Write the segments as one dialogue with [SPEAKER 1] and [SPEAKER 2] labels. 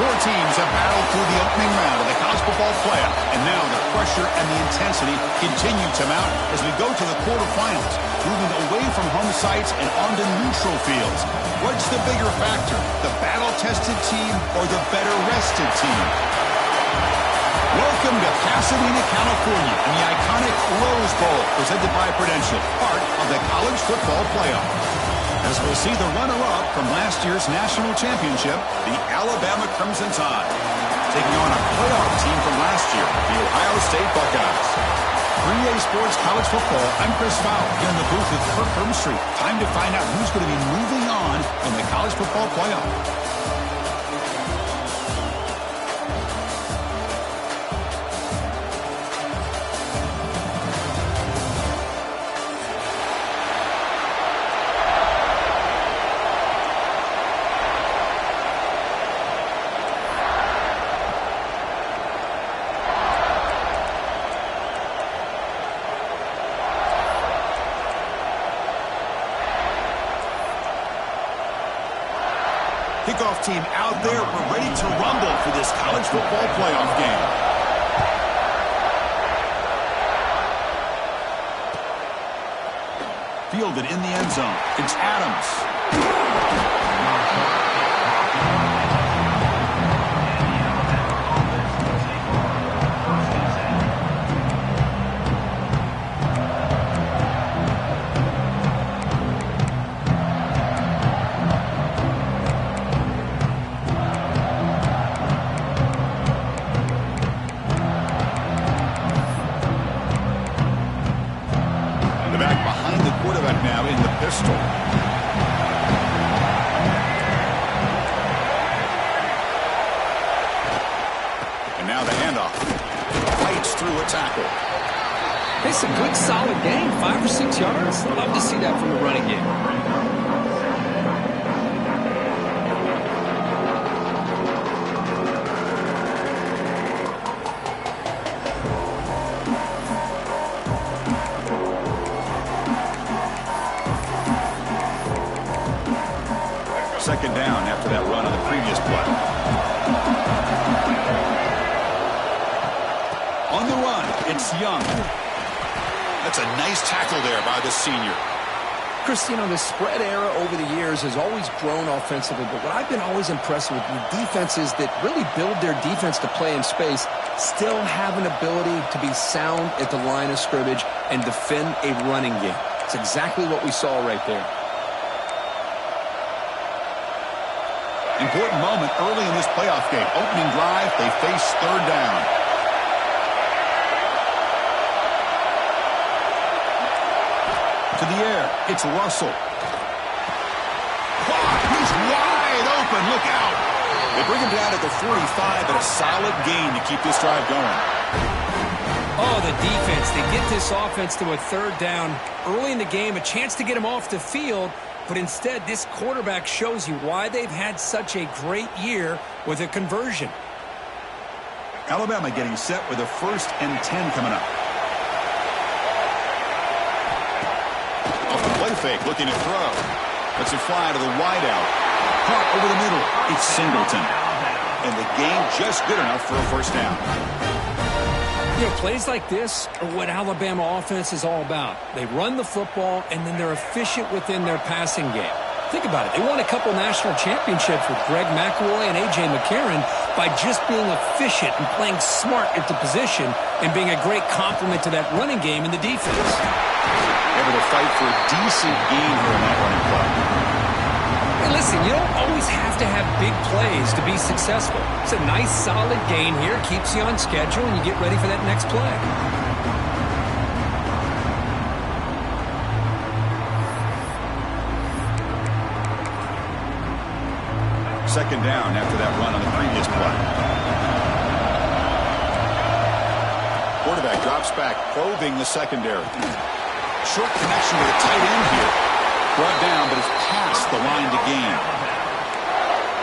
[SPEAKER 1] Four teams have battled through the opening round of the college football playoff, and now the pressure and the intensity continue to mount as we go to the quarterfinals, moving away from home sites and onto neutral fields. What's the bigger factor, the battle-tested team or the better-rested team? Welcome to Pasadena, California, and the iconic Rose Bowl, presented by Prudential, part of the college football playoff. As we'll see the runner-up from last year's national championship, the Alabama Crimson Tide, taking on a playoff team from last year, the Ohio State Buckeyes. 3A Sports College Football, I'm Chris Fowler, here in the booth with Kirk Hermstreet. Time to find out who's going to be moving on in the college football playoff. Kickoff team out there. We're ready to rumble for this college football playoff game. Fielded in the end zone. It's Adams. And now the handoff. Fights through a tackle.
[SPEAKER 2] It's a good, solid game. 5 or 6 yards. Love to see that from the running game.
[SPEAKER 1] Second down after that run on the previous play. On the run, it's Young. That's a nice tackle there by the senior.
[SPEAKER 3] Chris, you know, the spread era over the years has always grown offensively, but what I've been always impressed with the defenses that really build their defense to play in space still have an ability to be sound at the line of scrimmage and defend a running game. It's exactly what we saw right there.
[SPEAKER 1] Important moment early in this playoff game. Opening drive, they face third down. To the air, it's Russell. He's wide open, look out. They bring him down at the 45, but a solid gain to keep this drive going.
[SPEAKER 2] Oh, the defense. They get this offense to a third down early in the game, a chance to get him off the field. But instead, this quarterback shows you why they've had such a great year with a conversion.
[SPEAKER 1] Alabama getting set with a 1st and 10 coming up. Off the play fake, looking to throw. Lets it fly to the wideout. Caught over the middle. It's Singleton. And the game just good enough for a 1st down.
[SPEAKER 2] You know, plays like this are what Alabama offense is all about. They run the football, and then they're efficient within their passing game. Think about it. They won a couple national championships with Greg McElroy and A.J. McCarron by just being efficient and playing smart at the position and being a great complement to that running game in the defense.
[SPEAKER 1] Able to fight for a decent gain here in that running play.
[SPEAKER 2] Hey, listen, you don't always have to have big plays to be successful. It's a nice, solid gain here. Keeps you on schedule, and you get ready for that next play.
[SPEAKER 1] Second down after that run on the previous play. Quarterback drops back, probing the secondary. Short connection with a tight end here. Brought down, but it's past the line to gain.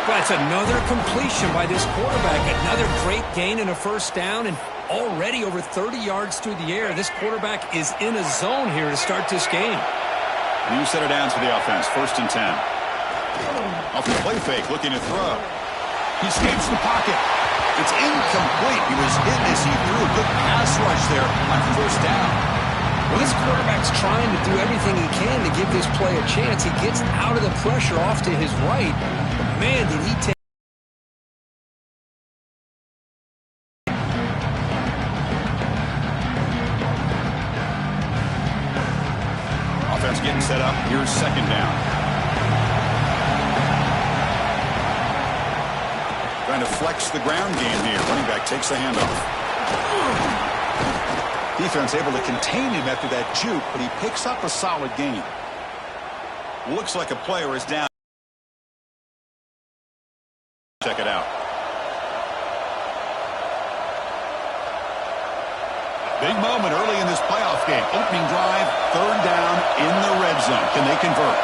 [SPEAKER 2] That's another completion by this quarterback. Another great gain and a 1st down, and already over 30 yards through the air. This quarterback is in a zone here to start this game.
[SPEAKER 1] New set of downs for the offense. 1st and 10. Off the play fake, looking to throw. He escapes the pocket. It's incomplete. He was hit as he threw a good pass rush there on first down.
[SPEAKER 3] Well, this quarterback's trying to do everything he can to give this play a chance. He gets out of the pressure off to his right. But man, did he take...
[SPEAKER 1] Offense getting set up. Here's second down. Trying to flex the ground game here. Running back takes the handoff. Defense able to contain him after that juke, but he picks up a solid gain. Looks like a player is down. Check it out. Big moment early in this playoff game. Opening drive, third down in the red zone. Can they convert?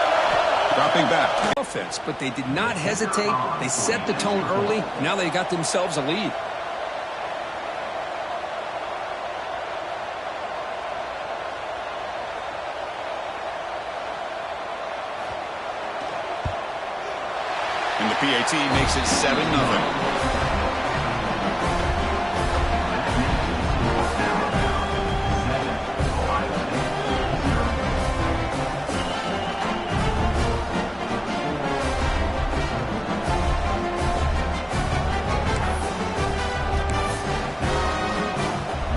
[SPEAKER 1] Dropping back.
[SPEAKER 3] Offense, but they did not hesitate. They set the tone early. Now they got themselves a lead.
[SPEAKER 1] And the PAT makes it 7-0.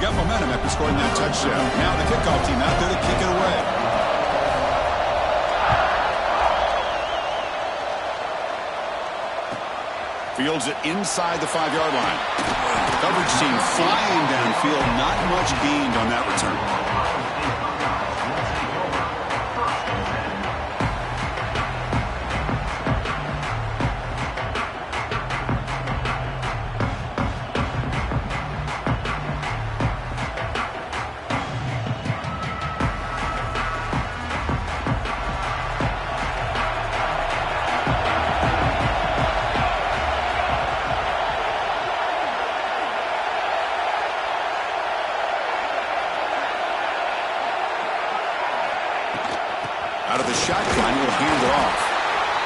[SPEAKER 1] Got momentum after scoring that touchdown. Now the kickoff team out there to kick it away. Fields it inside the 5-yard line. Coverage team flying downfield. Not much gained on that return. Out of the shotgun, will hand it off.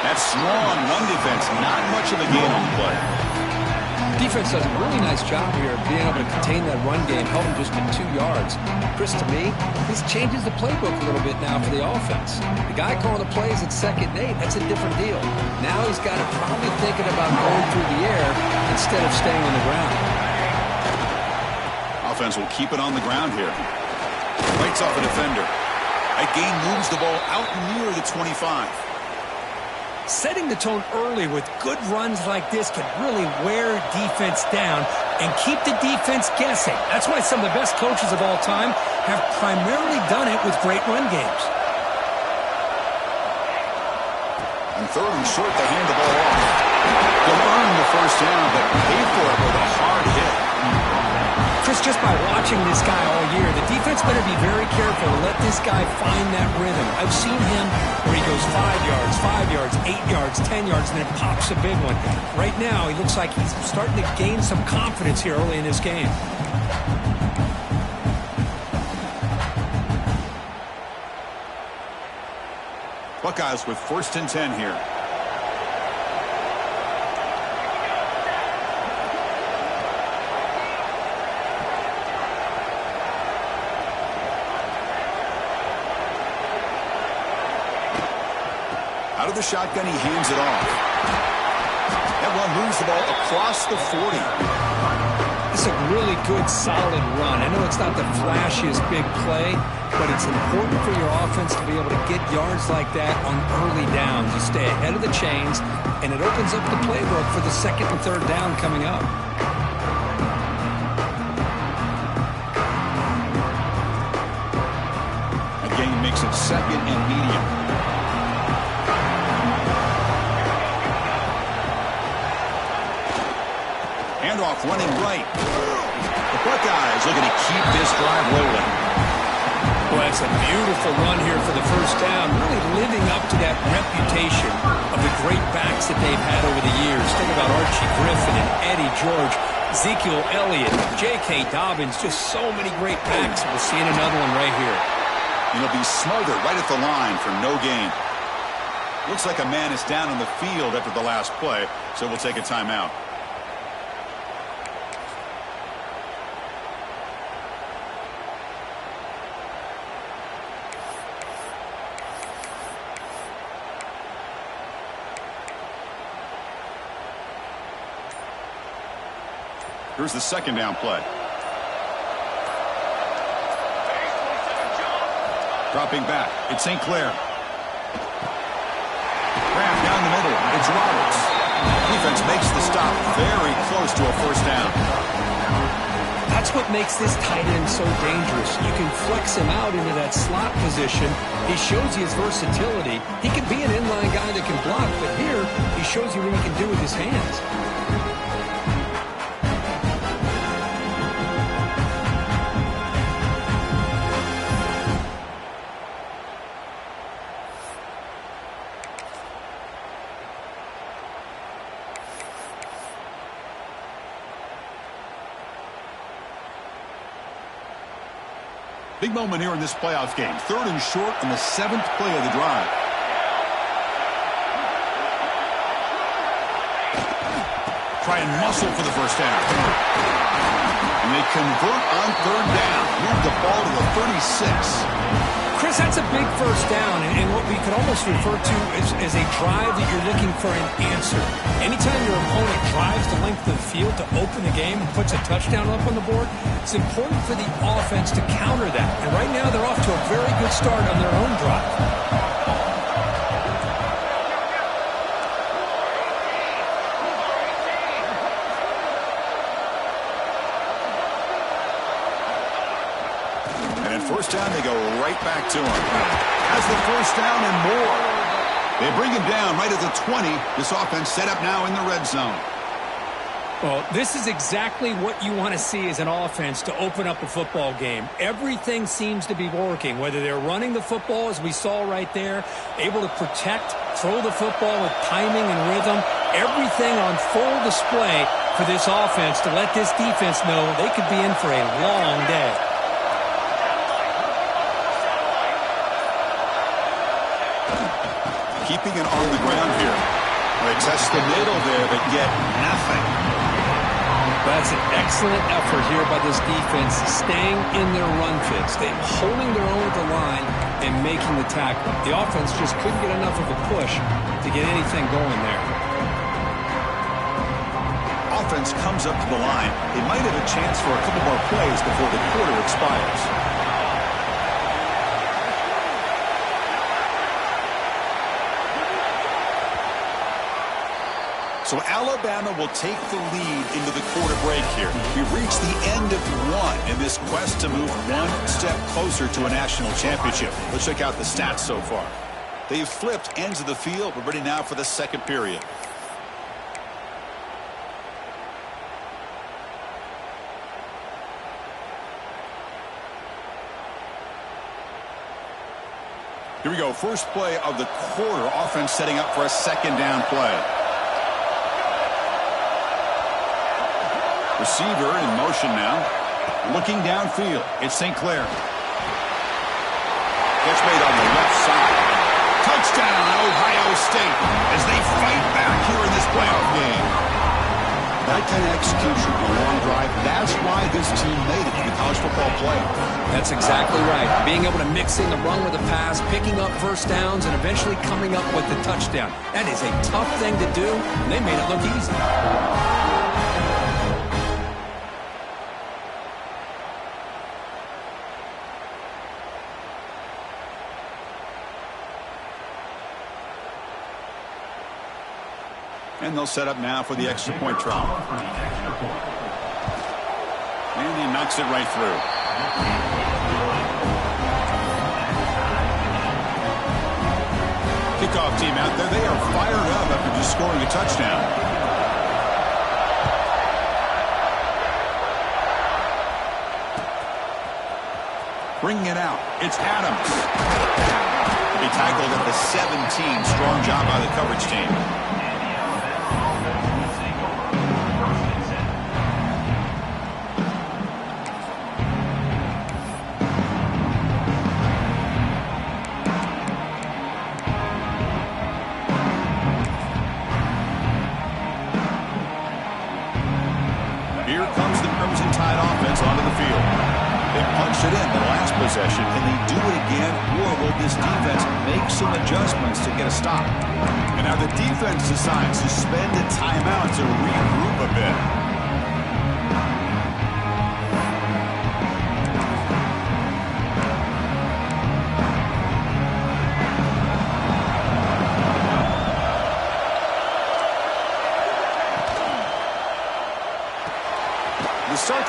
[SPEAKER 1] That strong run defense, not much of a gain on the play.
[SPEAKER 3] Defense does a really nice job here of being able to contain that run game, held him just at 2 yards. Chris, to me, this changes the playbook a little bit now for the offense. The guy calling the plays at 2nd and 8, that's a different deal. Now he's got it probably thinking about going through the air instead of staying on the ground.
[SPEAKER 1] Offense will keep it on the ground here. Bites off a defender. That gain moves the ball out near the 25.
[SPEAKER 3] Setting the tone early with good runs like this can really wear defense down and keep the defense guessing. That's why some of the best coaches of all time have primarily done it with great run games.
[SPEAKER 1] On 3rd and short, they hand the ball off. They'll earn the first down, but pay for it with a hard hit.
[SPEAKER 3] Chris, just by watching this guy all year, the defense better be very careful to let this guy find that rhythm. I've seen him where he goes 5 yards, 8 yards, 10 yards, and then pops a big one. Right now, he looks like he's starting to gain some confidence here early in this game.
[SPEAKER 1] Buckeyes with 1st and 10 here. Out of the shotgun, he hands it off. That one moves the ball across the 40.
[SPEAKER 3] It's a really good, solid run. I know it's not the flashiest big play, but it's important for your offense to be able to get yards like that on early downs. You stay ahead of the chains, and it opens up the playbook for the 2nd and 3rd down coming up.
[SPEAKER 1] Again, makes it 2nd and medium. Handoff running right. The Buckeyes looking to keep this drive rolling.
[SPEAKER 3] Well, that's a beautiful run here for the first down, really living up to that reputation of the great backs that they've had over the years. Think about Archie Griffin and Eddie George, Ezekiel Elliott, J.K. Dobbins, just so many great backs. We'll see another one right here.
[SPEAKER 1] And he'll be smothered right at the line for no gain. Looks like a man is down on the field after the last play, so we'll take a timeout. Here's the second down play. Dropping back. It's St. Clair. Grab down the middle. It's Roberts. Defense makes the stop very close to a first down.
[SPEAKER 2] That's what makes this tight end so dangerous. You can flex him out into that slot position. He shows you his versatility. He can be an inline guy that can block, but here he shows you what he can do with his hands.
[SPEAKER 1] Big moment here in this playoff game. 3rd and short on the 7th play of the drive. Try and muscle for the first down. And they convert on 3rd down. Move the ball to the 36.
[SPEAKER 2] Chris, that's a big first down, and what we could almost refer to as a drive that you're looking for an answer. Anytime your opponent drives the length of the field to open the game and puts a touchdown up on the board, it's important for the offense to counter that. And right now they're off to a very good start on their own drive.
[SPEAKER 1] First down, they go right back to him. Has the first down and more. They bring him down right at the 20. This offense set up now in the red zone.
[SPEAKER 2] Well, this is exactly what you want to see as an offense to open up a football game. Everything seems to be working, whether they're running the football, as we saw right there, able to protect, throw the football with timing and rhythm. Everything on full display for this offense to let this defense know they could be in for a long day.
[SPEAKER 1] Keeping it on the ground here. They test the middle there, but get nothing.
[SPEAKER 2] That's an excellent effort here by this defense, staying in their run fits. They're holding their own at the line and making the tackle. The offense just couldn't get enough of a push to get anything going there.
[SPEAKER 1] Offense comes up to the line. They might have a chance for a couple more plays before the quarter expires. So Alabama will take the lead into the quarter break here. We've reached the end of one in this quest to move one step closer to a national championship. Let's check out the stats so far. They've flipped ends of the field. We're ready now for the second period. Here we go. First play of the quarter. Offense setting up for a second down play. Receiver in motion now. Looking downfield. It's St. Clair. Catch made on the left side. Touchdown, Ohio State, as they fight back here in this playoff game. That kind of execution on a long drive, that's why this team made it in the college football playoff.
[SPEAKER 2] That's exactly right. Being able to mix in the run with the pass, picking up first downs, and eventually coming up with the touchdown. That is a tough thing to do, and they made it look easy.
[SPEAKER 1] And they'll set up now for the extra point try. And he knocks it right through. Kickoff team out there. They are fired up after just scoring a touchdown. Bringing it out. It's Adams. He tackled at the 17. Strong job by the coverage team. Here comes the Crimson Tide offense onto the field. They punched it in the last possession, and they do it again, or will this defense make some adjustments to get a stop? And now the defense decides to spend a timeout to regroup a bit.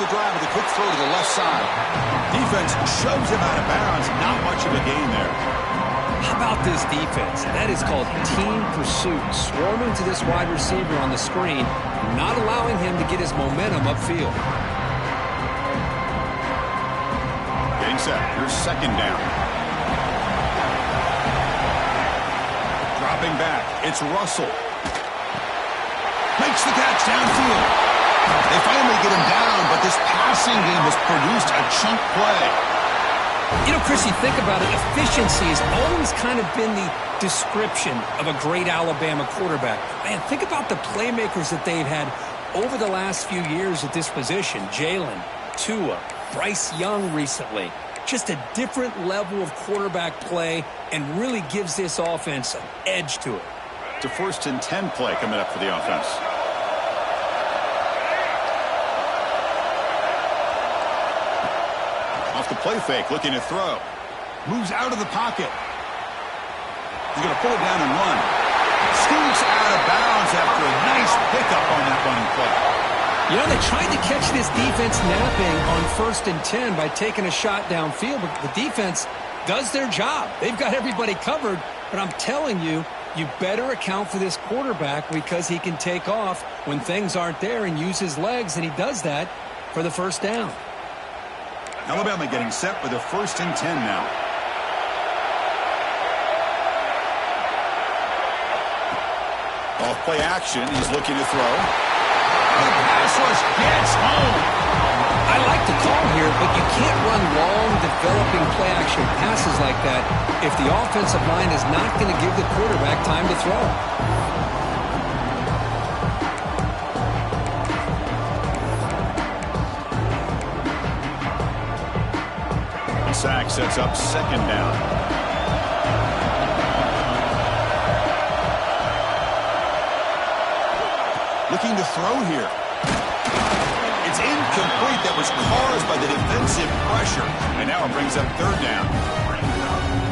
[SPEAKER 1] the drive with a quick throw to the left side. Defense shoves him out of bounds. Not much of a gain there.
[SPEAKER 2] How about this defense? That is called team pursuit. Swarming to this wide receiver on the screen, not allowing him to get his momentum upfield.
[SPEAKER 1] Getting set. Here's second down. Dropping back. It's Russell. Makes the catch downfield. They finally get him down, but this passing game has produced a chunk play.
[SPEAKER 2] You know, Chris, you think about it, efficiency has always kind of been the description of a great Alabama quarterback. Man, think about the playmakers that they've had over the last few years at this position. Jalen, Tua, Bryce Young recently. Just a different level of quarterback play and really gives this offense an edge to it.
[SPEAKER 1] It's a 1st and 10 play coming up for the offense. Off the play fake, looking to throw. Moves out of the pocket. He's going to pull it down and run. Scoots out of bounds after a nice pickup on that running play.
[SPEAKER 2] You know, they tried to catch this defense napping on 1st and 10 by taking a shot downfield, but the defense does their job. They've got everybody covered, but I'm telling you, you better account for this quarterback because he can take off when things aren't there and use his legs, and he does that for the first down.
[SPEAKER 1] Alabama getting set with a 1st and 10 now. Off play action, he's looking to throw. The pass rush gets home.
[SPEAKER 2] I like the call here, but you can't run long, developing play-action passes like that if the offensive line is not going to give the quarterback time to throw.
[SPEAKER 1] Sack sets up second down. Looking to throw here. It's incomplete. That was caused by the defensive pressure. And now it brings up third down.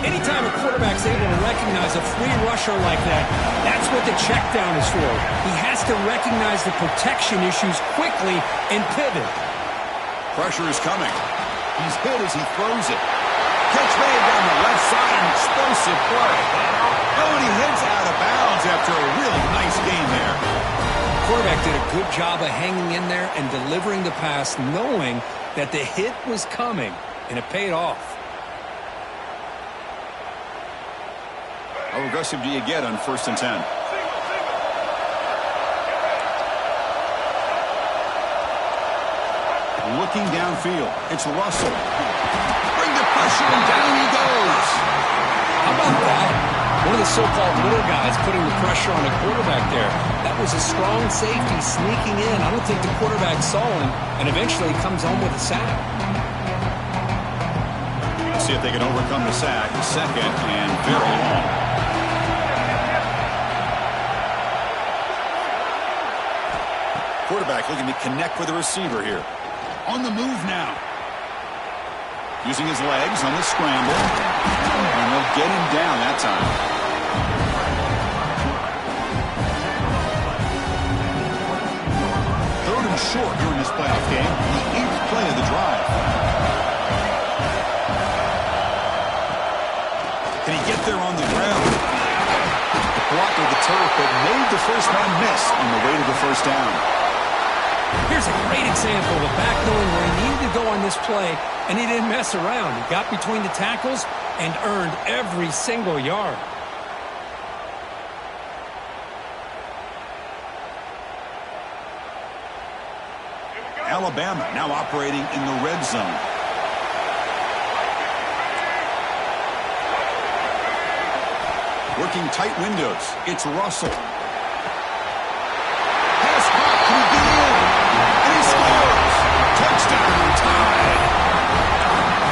[SPEAKER 2] Anytime a quarterback's able to recognize a free rusher like that, that's what the check down is for. He has to recognize the protection issues quickly and pivot.
[SPEAKER 1] Pressure is coming. He's hit as he throws it. Catch made down the left side, an explosive play. Oh, and he heads out of bounds after a really nice gain there.
[SPEAKER 2] Quarterback did a good job of hanging in there and delivering the pass, knowing that the hit was coming, and it paid off.
[SPEAKER 1] How aggressive do you get on 1st and 10? Looking downfield, it's Russell. Bring the pressure, and down he goes.
[SPEAKER 2] How about that? One of the so-called little guys putting the pressure on a quarterback there. That was a strong safety sneaking in. I don't think the quarterback saw him, and eventually comes home with a sack.
[SPEAKER 1] Let's see if they can overcome the sack. Second and very long. Quarterback looking to connect with the receiver here. On the move now. Using his legs on the scramble. And they'll get him down that time. Third and short here in this playoff game. The 8th play of the drive. Can he get there on the ground? Blocked with the turf, but made the first man miss on the way to the first down.
[SPEAKER 2] Here's a great example of a back knowing where he needed to go on this play, and he didn't mess around. He got between the tackles and earned every single yard.
[SPEAKER 1] Alabama now operating in the red zone. Working tight windows. It's Russell. Pass caught. Can he get in? And he scores. Touchdown, tied.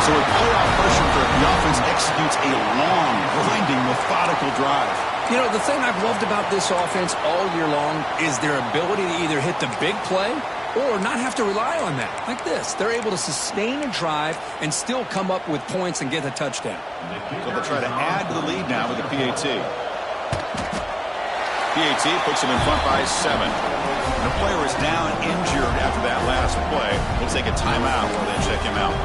[SPEAKER 1] So with playoff pressure for the offense executes a long, grinding, methodical drive.
[SPEAKER 2] You know, the thing I've loved about this offense all year long is their ability to either hit the big play or not have to rely on that. Like this. They're able to sustain a drive and still come up with points and get a touchdown.
[SPEAKER 1] So they'll try to add to the lead now with the PAT. PAT puts them in front by 7. The player is down injured after that last play. We'll take a timeout while they check him out.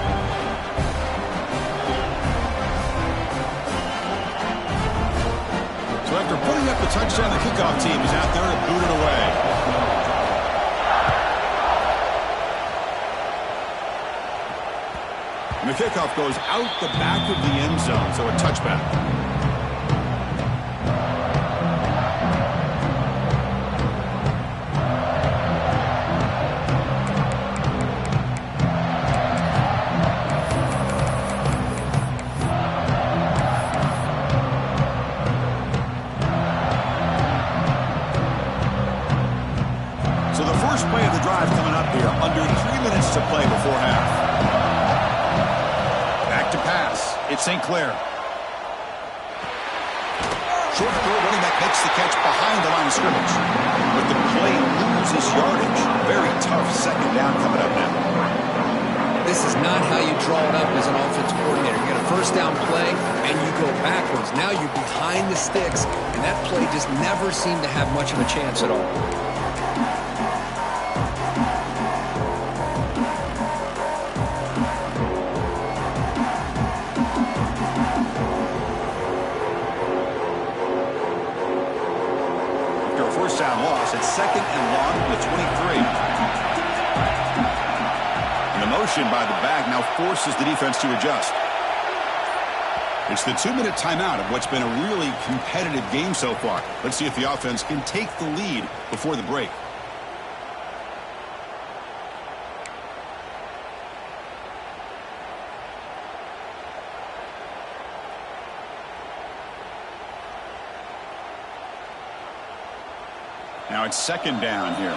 [SPEAKER 1] So after putting up the touchdown, the kickoff team is out there to boot it away. And the kickoff goes out the back of the end zone, so a touchback. So the first play of the drive coming up here, under 3 minutes to play before half. To pass. It's St. Clair. Short throw, running back makes the catch behind the line of scrimmage. But the play loses yardage. Very tough second down coming up now.
[SPEAKER 3] This is not how you draw it up as an offensive coordinator. You get a first down play, and you go backwards. Now you're behind the sticks, and that play just never seemed to have much of a chance at all.
[SPEAKER 1] First down loss. It's second and long from the 23. And the motion by the back now forces the defense to adjust. It's the 2-minute timeout of what's been a really competitive game so far. Let's see if the offense can take the lead before the break. Now it's second down here.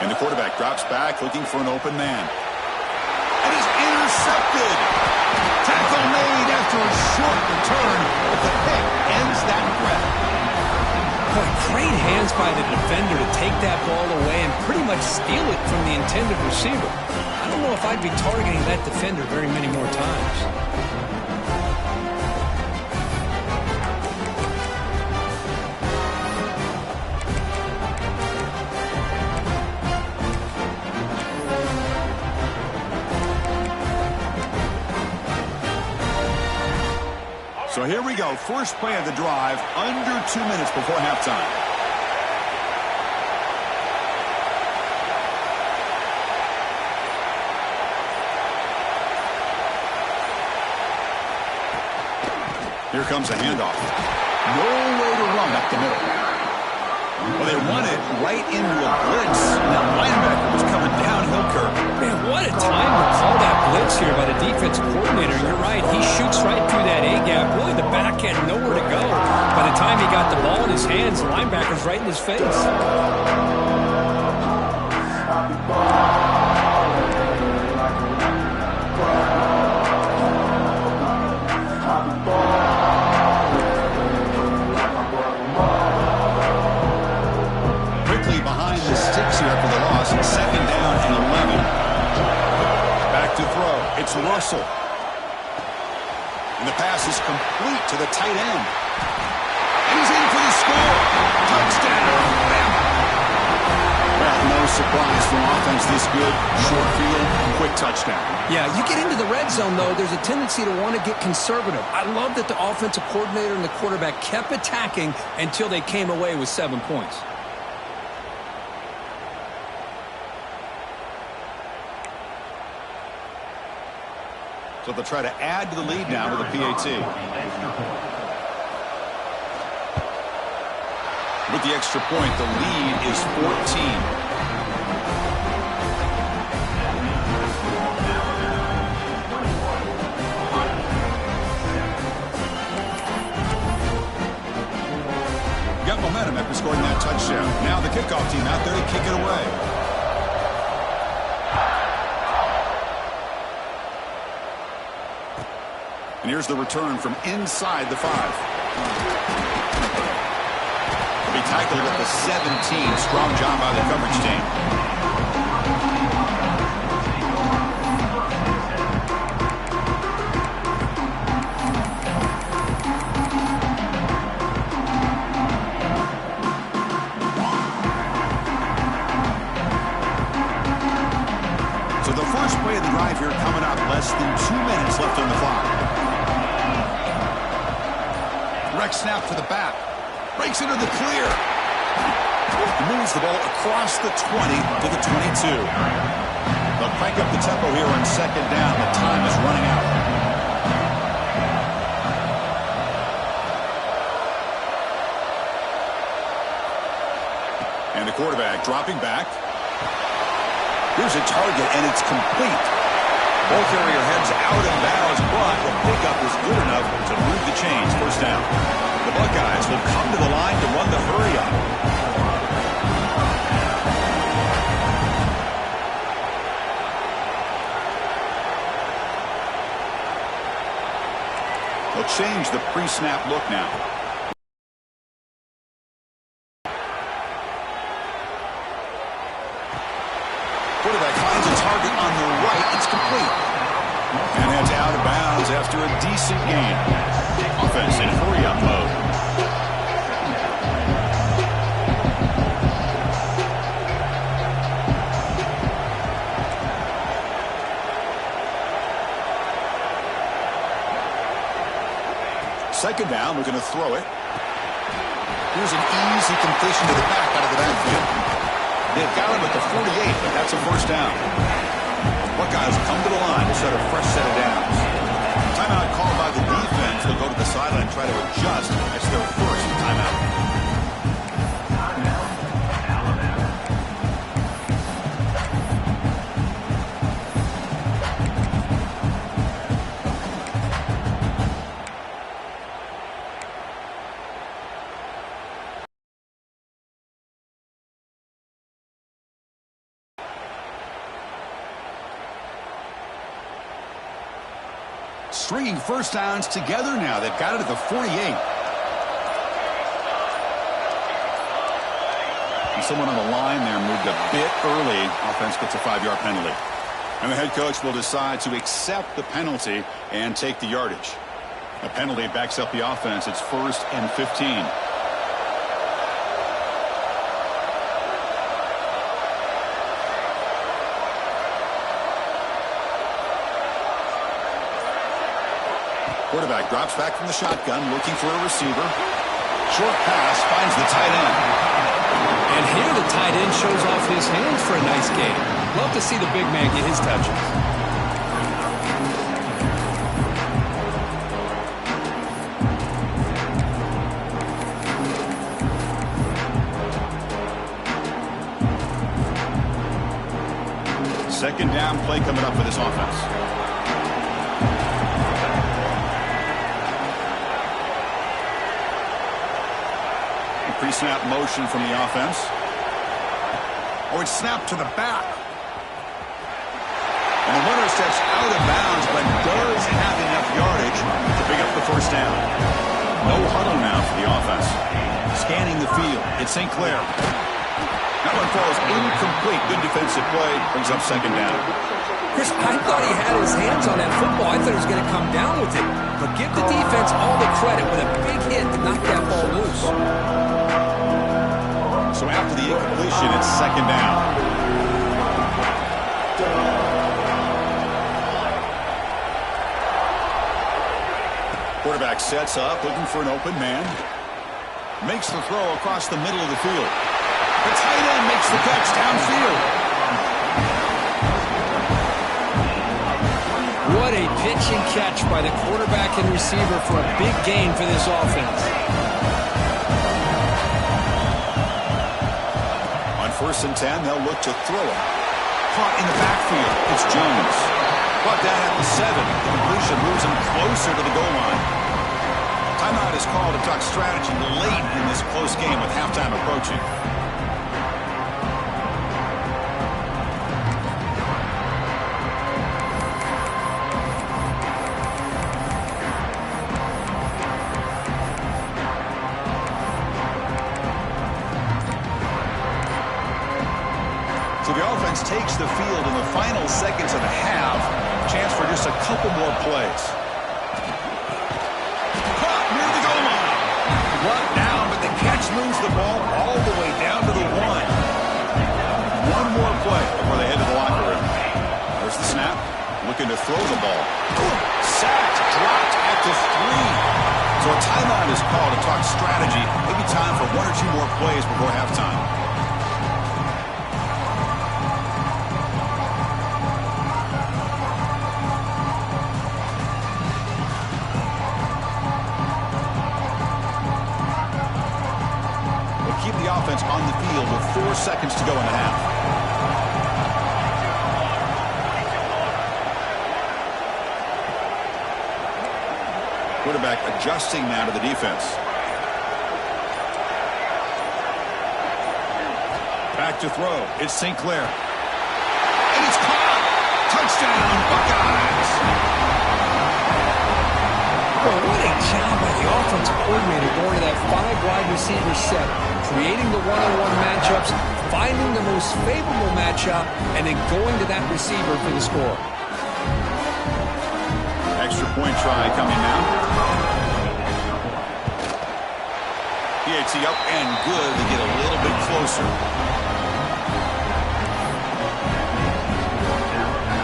[SPEAKER 1] And the quarterback drops back looking for an open man. And is intercepted. Tackle made after a short return, but the pick ends that threat.
[SPEAKER 2] Boy, great hands by the defender to take that ball away and pretty much steal it from the intended receiver. I don't know if I'd be targeting that defender very many more times.
[SPEAKER 1] So here we go. First play of the drive, under 2 minutes before halftime. Here comes a handoff. Nowhere to run up the middle. Well, they run it right into a blitz. That linebacker was coming downhill curve.
[SPEAKER 2] Man, what a time to call that blitz here by the defensive coordinator. You're right. He shoots right through that A-gap. Really, the back had nowhere to go. By the time he got the ball in his hands, the linebacker's right in his face.
[SPEAKER 1] After the loss, second down and 11. Back to throw. It's Russell. And the pass is complete to the tight end. And he's in for the score. Touchdown, Alabama. Well, no surprise from offense this good. Short field, quick touchdown.
[SPEAKER 3] Yeah, you get into the red zone, though, there's a tendency to want to get conservative. I love that the offensive coordinator and the quarterback kept attacking until they came away with 7 points.
[SPEAKER 1] So they'll try to add to the lead now with a PAT. With the extra point, the lead is 14. Got momentum after scoring that touchdown. Now the kickoff team out there to kick it away. And here's the return from inside the 5. He'll be tackled at the 17. Strong job by the coverage team. So the first play of the drive here coming up, less than 2 minutes left on the clock. Direct snap to the back. Breaks into the clear. Moves the ball across the 20 to the 22. They'll crank up the tempo here on second down. The time is running out. And the quarterback dropping back. Here's a target, and it's complete. Ball carrier heads out of bounds, but the pickup is good enough to move the chains. First down. The Buckeyes will come to the line to run the hurry-up. They'll change the pre-snap look now. Quarterback finds a target on the right. It's complete. And heads out of bounds after a decent gain. Offense in hurry-up mode. Second down, we're going to throw it. Here's an easy completion to the back out of the backfield. They've got him at the 48, but that's a first down. Buckeyes come to the line to set a fresh set of downs. Timeout called by the defense. They'll go to the sideline and try to adjust. It's their first timeout. Stringing first downs together now. They've got it at the 48. And someone on the line there moved a bit early. Offense gets a 5-yard penalty. And the head coach will decide to accept the penalty and take the yardage. The penalty backs up the offense. It's 1st and 15. Quarterback drops back from the shotgun, looking for a receiver. Short pass, finds the tight end.
[SPEAKER 2] And here the tight end shows off his hands for a nice game. Love to see the big man get his touches.
[SPEAKER 1] Second down play coming up for this offense. Pre-snap motion from the offense. Oh, it's snapped to the back. And the runner steps out of bounds, but does have enough yardage to pick up the first down. No huddle now for the offense. Scanning the field. It's St. Clair. That one falls incomplete. Good defensive play. Brings up second down.
[SPEAKER 2] Chris, I thought he had his hands on that football. I thought he was going to come down with it. But give the defense all the credit with a big hit to knock that ball loose.
[SPEAKER 1] So after the incompletion, it's second down. Quarterback sets up, looking for an open man. Makes the throw across the middle of the field. The tight end makes the catch downfield.
[SPEAKER 2] What a pitch and catch by the quarterback and receiver for a big gain for this offense.
[SPEAKER 1] On 1st and 10, they'll look to throw it. Caught in the backfield. It's Jones. Brought down at the 7. The completion moves him closer to the goal line. Timeout is called to talk strategy late in this close game with halftime approaching. So the offense takes the field in the final seconds of the half. Chance for just a couple more plays. Caught near the goal line. Brought down, but the catch moves the ball all the way down to the 1. One more play before they head to the locker room. looking to throw the ball. Sacked, dropped at the 3. So a timeout is called to talk strategy. Maybe time for 1 or 2 more plays before halftime. Keep the offense on the field with 4 seconds to go in the half. Quarterback adjusting now to the defense. Back to throw. It's St. Clair. And it's caught. Touchdown, Buckeyes.
[SPEAKER 2] Well, what a job by the offensive coordinator going to that 5-wide receiver set, creating the one-on-one matchups, finding the most favorable matchup, and then going to that receiver for the score.
[SPEAKER 1] Extra point try coming now. PAT up and good to get a little bit closer.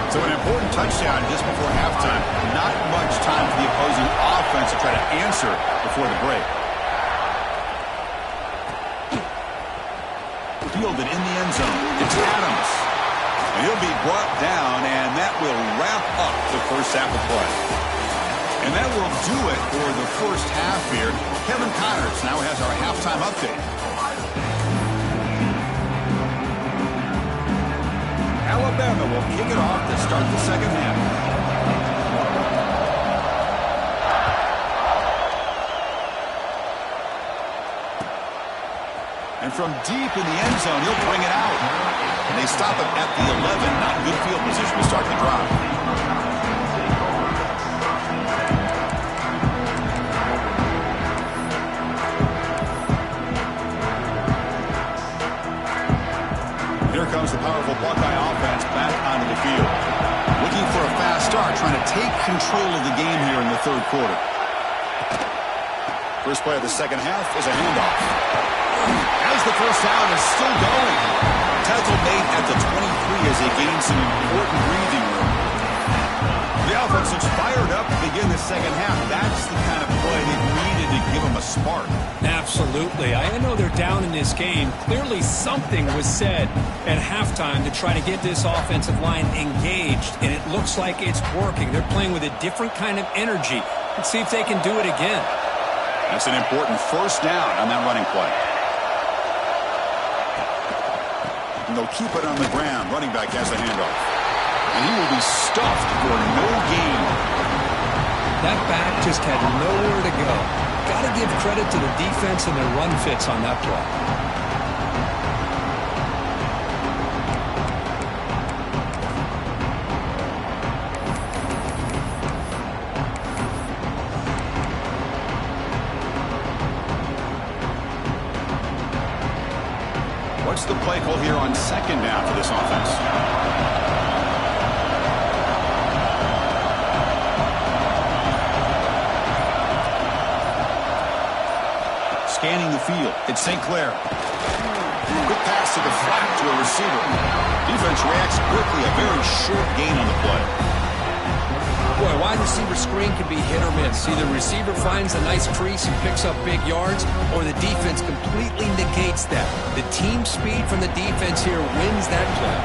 [SPEAKER 1] So an important touchdown just before halftime. Not much time for the opposing offense to try to answer before the break. Fielded in the end zone. It's Adams. And he'll be brought down, and that will wrap up the first half of play. And that will do it for the first half here. Kevin Connors now has our halftime update. Alabama will kick it off to start the second half. And from deep in the end zone, he'll bring it out. And they stop him at the 11. Not good field position to start the drive. Here comes the powerful Buckeye offense back onto the field. Looking for a fast start, trying to take control of the game here in the third quarter. First play of the second half is a handoff. As the first down is still going. Tackle made at the 23 as they gain some important breathing room. The offense looks fired up to begin the second half. That's the kind of play they needed to give them a spark.
[SPEAKER 2] Absolutely. I know they're down in this game. Clearly something was said at halftime to try to get this offensive line engaged, and it looks like it's working. They're playing with a different kind of energy. Let's see if they can do it again.
[SPEAKER 1] That's an important first down on that running play. And they'll keep it on the ground. Running back has the handoff. And he will be stuffed for no gain.
[SPEAKER 2] That back just had nowhere to go. Got to give credit to the defense and their run fits on that play.
[SPEAKER 1] What's the play call here on second down for this offense? Scanning the field. It's St. Clair. Quick pass to the flat to a receiver. Defense reacts quickly. A very short gain on the play.
[SPEAKER 2] Boy, wide receiver screen can be hit or miss. Either receiver finds a nice crease and picks up big yards, or the defense completely negates that. The team speed from the defense here wins that play.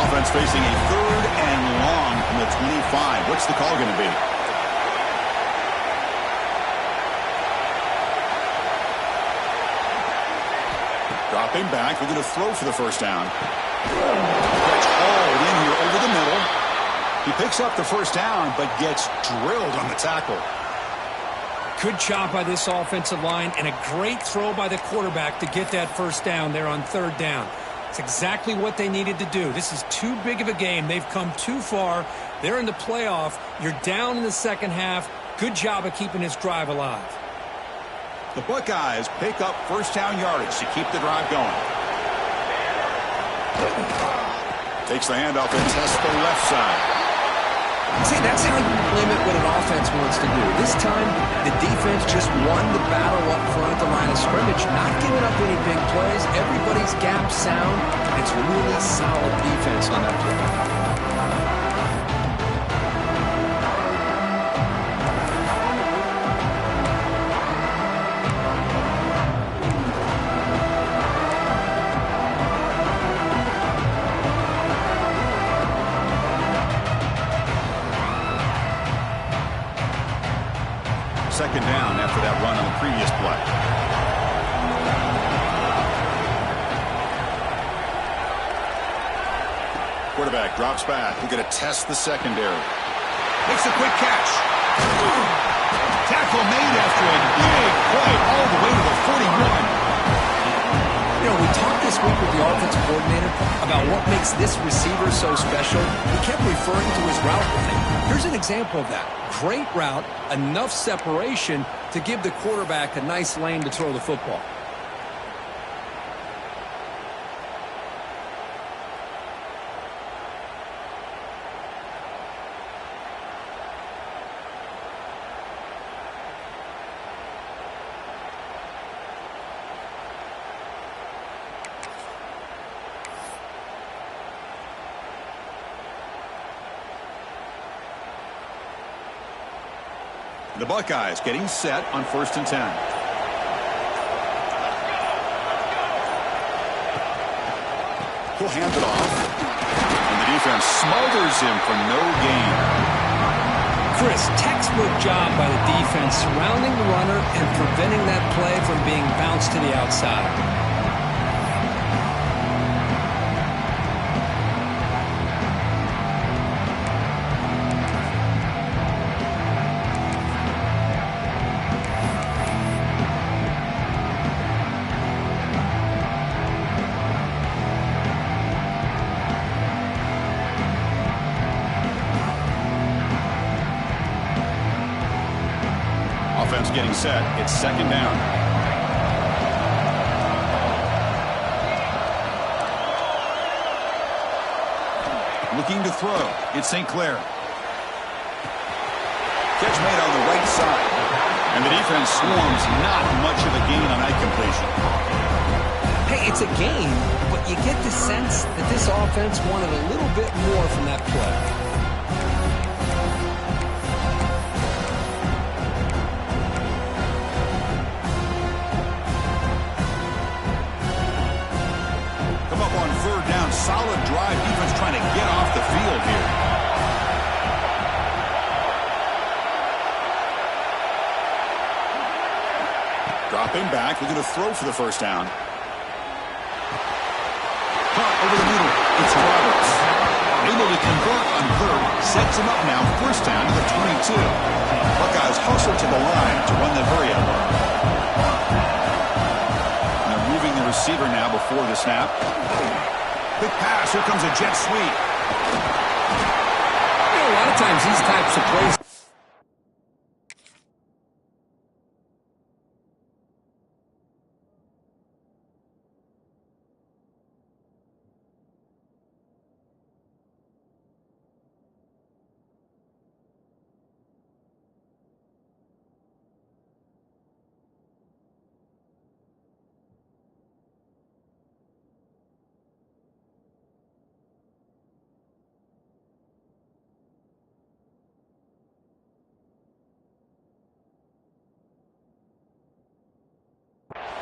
[SPEAKER 1] Offense facing a third and long from the 25. What's the call going to be? Dropping back, we're going to throw for the first down. Gets hauled in here over the middle. He picks up the first down, but gets drilled on the tackle.
[SPEAKER 2] Good job by this offensive line, and a great throw by the quarterback to get that first down there on third down. It's exactly what they needed to do. This is too big of a game. They've come too far. They're in the playoff. You're down in the second half. Good job of keeping this drive alive.
[SPEAKER 1] The Buckeyes pick up first down yardage to keep the drive going. Takes the handoff and tests the left side.
[SPEAKER 3] See, that's how you limit what an offense wants to do. This time, the defense just won the battle up front at the line of scrimmage, not giving up any big plays. Everybody's gap sound. It's really solid defense on that play.
[SPEAKER 1] second down after that run on the previous play. Quarterback drops back. We're going to test the secondary. Makes a quick catch. Tackle made after a big play all the way to the 41.
[SPEAKER 2] You know, we talked this week with the offensive coordinator about what makes this receiver so special. He kept referring to his route running. Here's an example of that. Great route, enough separation to give the quarterback a nice lane to throw the football.
[SPEAKER 1] The Buckeyes getting set on 1st and 10. He'll hand it off. And the defense smothers him for no gain.
[SPEAKER 2] Chris, textbook job by the defense surrounding the runner and preventing that play from being bounced to the outside.
[SPEAKER 1] Offense getting set. It's second down. Looking to throw. It's St. Clair. Catch made on the right side. And the defense swarms. Not much of a gain on that completion.
[SPEAKER 2] Hey, it's a gain, but you get the sense that this offense wanted a little bit more from that play.
[SPEAKER 1] Solid drive. Defense trying to get off the field here. Dropping back. Looking to throw for the first down. Caught over the middle. It's Roberts. Able to convert on third. Sets him up now. First down to the 22. Buckeyes hustle to the line to run the hurry up. And they're moving the receiver now before the snap. Quick pass. Here comes a jet sweep.
[SPEAKER 2] You know, a lot of times these types of plays.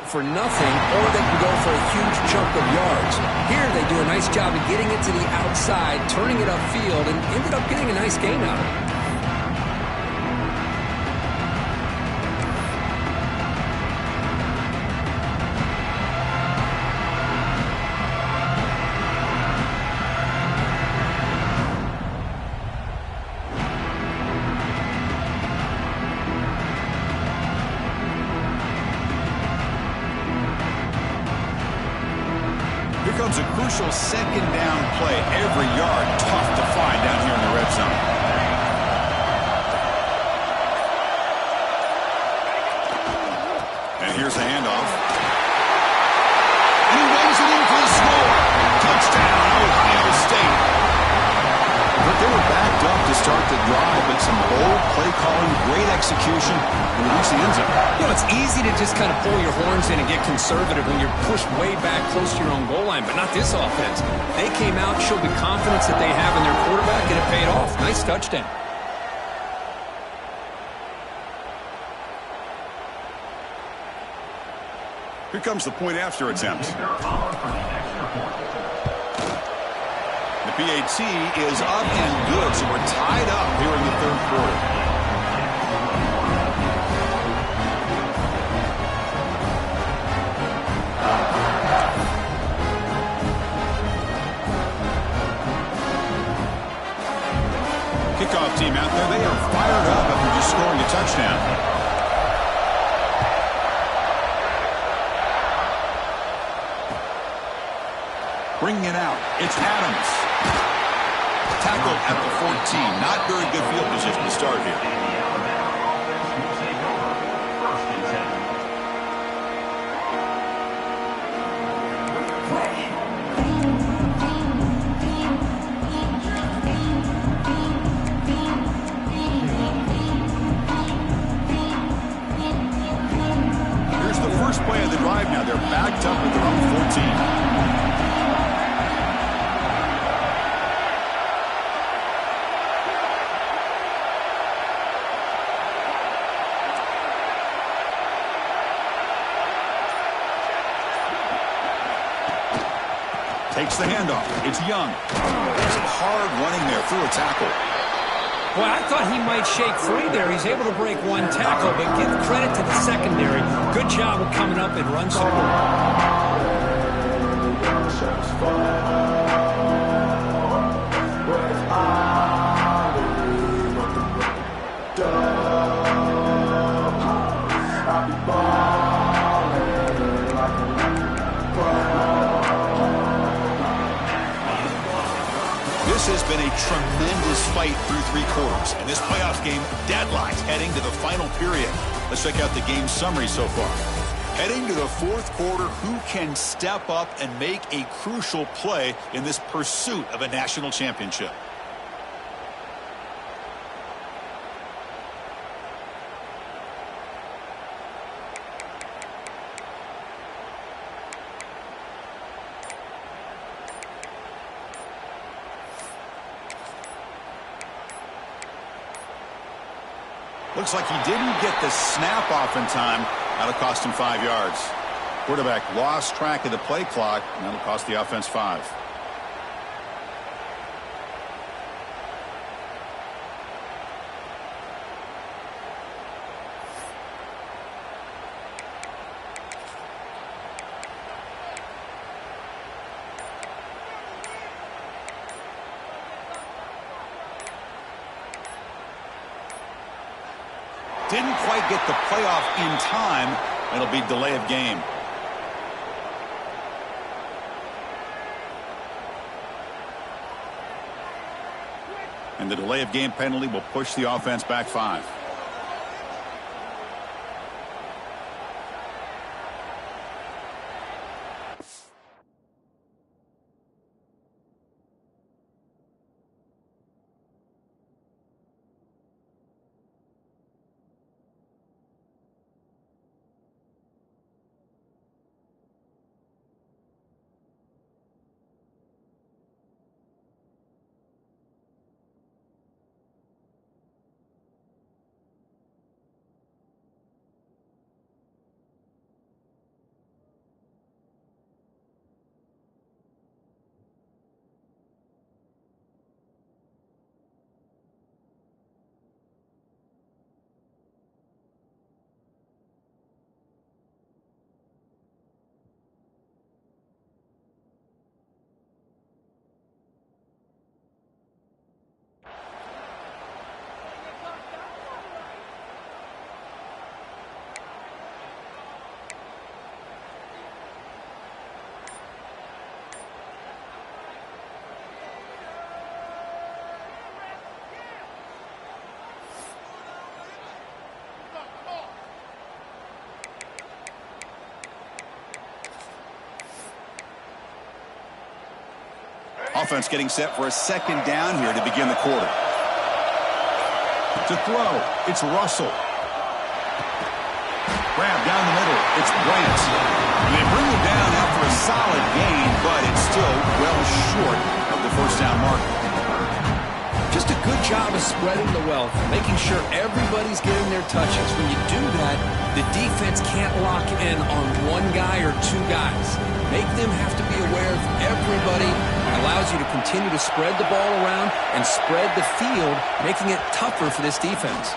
[SPEAKER 2] For nothing, or they can go for a huge chunk of yards. Here they do a nice job of getting it to the outside, turning it upfield, and ended up getting a nice gain out of it.
[SPEAKER 1] Comes a crucial second down play. Every yard tough to find down here in the red zone. And here's the handoff. And he runs it in for the score. Touchdown, Ohio State. But they were backed up to start the drive, but some bold play calling, great execution, and we reach the end zone.
[SPEAKER 2] You know, it's easy to just kind of pull your horns in and get conservative when you're pushed way back close to your own goal line, but not this offense. They came out, showed the confidence that they have in their quarterback, and it paid off. Nice touchdown.
[SPEAKER 1] Here comes the point after attempt. The PAT is up and good, so we're tied up here in the third quarter. Kickoff team out there, they are fired up after just scoring a touchdown. Bringing it out, it's Adams. Tackled at the 14. Not very good field position to start here. Here's the first play of the drive now. They're backed up at their own 14. Takes the handoff. It's Young. Some hard running there through a tackle.
[SPEAKER 2] Well, I thought he might shake free there. He's able to break one tackle, but give credit to the secondary. Good job of coming up and run support.
[SPEAKER 1] This has been a tremendous fight through 3 quarters. And this playoff game deadlocked heading to the final period. Let's check out the game summary so far. Heading to the 4th quarter, who can step up and make a crucial play in this pursuit of a national championship? Looks like he didn't get the snap off in time. That'll cost him 5 yards. Quarterback lost track of the play clock, and that'll cost the offense 5. Didn't quite get the playoff in time. It'll be delay of game. And the delay of game penalty will push the offense back 5. Offense getting set for a 2nd down here to begin the quarter. To throw, it's Russell. Grab down the middle, it's Bryant. They bring it down after a solid gain, but it's still well short of the 1st down mark.
[SPEAKER 3] Just a good job of spreading the wealth, making sure everybody's getting their touches. When you do that, the defense can't lock in on one guy or 2 guys. Make them have to be aware of everybody. Allows you to continue to spread the ball around and spread the field, making it tougher for this defense.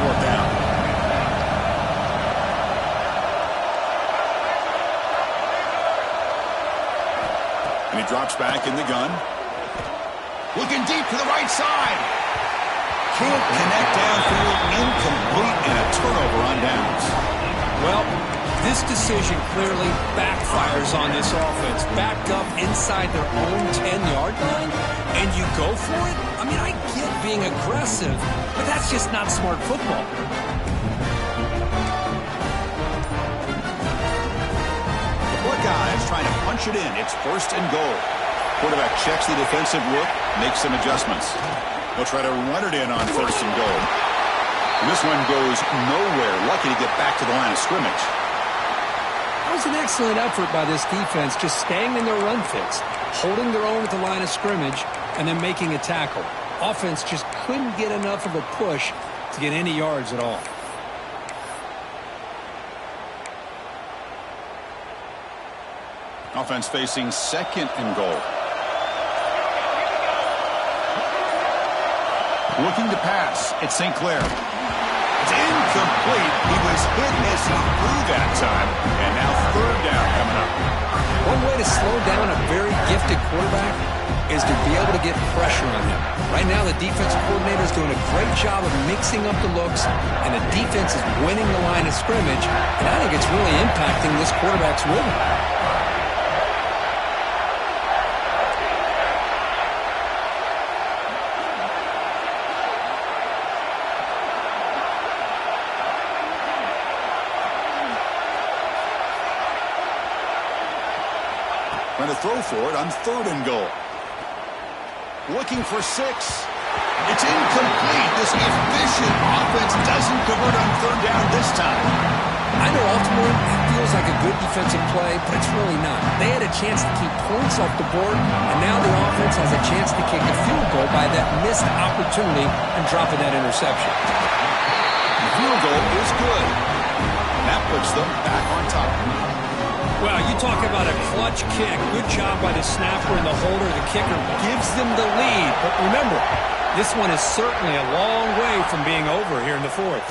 [SPEAKER 1] fourth down. And he drops back in the gun. Looking deep to the right side. Can't connect downfield. Incomplete, and a turnover on downs.
[SPEAKER 2] Well, this decision clearly backfires on this offense. Backed up inside their own 10-yard line, and you go for it? I mean, I get being aggressive, but that's just not smart football.
[SPEAKER 1] The Buckeyes trying to punch it in. It's first and goal. Quarterback checks the defensive look, makes some adjustments. They'll try to run it in on first and goal. And this one goes nowhere. Lucky to get back to the line of scrimmage.
[SPEAKER 2] That was an excellent effort by this defense, just staying in their run fits, holding their own at the line of scrimmage, and then making a tackle. Offense just couldn't get enough of a push to get any yards at all.
[SPEAKER 1] Offense facing second and goal. Looking to pass. It's St. Clair. It's incomplete. He was hit as he threw that time. And now third down coming up.
[SPEAKER 2] One way to slow down a very gifted quarterback is to be able to get pressure on him. Right now, the defensive coordinator is doing a great job of mixing up the looks, and the defense is winning the line of scrimmage, and I think it's really impacting this quarterback's rhythm.
[SPEAKER 1] Trying to throw for it on third and goal. Looking for 6. It's incomplete. This efficient offense doesn't convert on third down this time.
[SPEAKER 2] I know ultimately it feels like a good defensive play, but it's really not. They had a chance to keep points off the board, and now the offense has a chance to kick a field goal by that missed opportunity and dropping that interception.
[SPEAKER 1] The field goal is good. And that puts them back on top.
[SPEAKER 2] Well, you talk about a clutch kick. Good job by the snapper and the holder. The kicker gives them the lead. But remember, this one is certainly a long way from being over here in the fourth.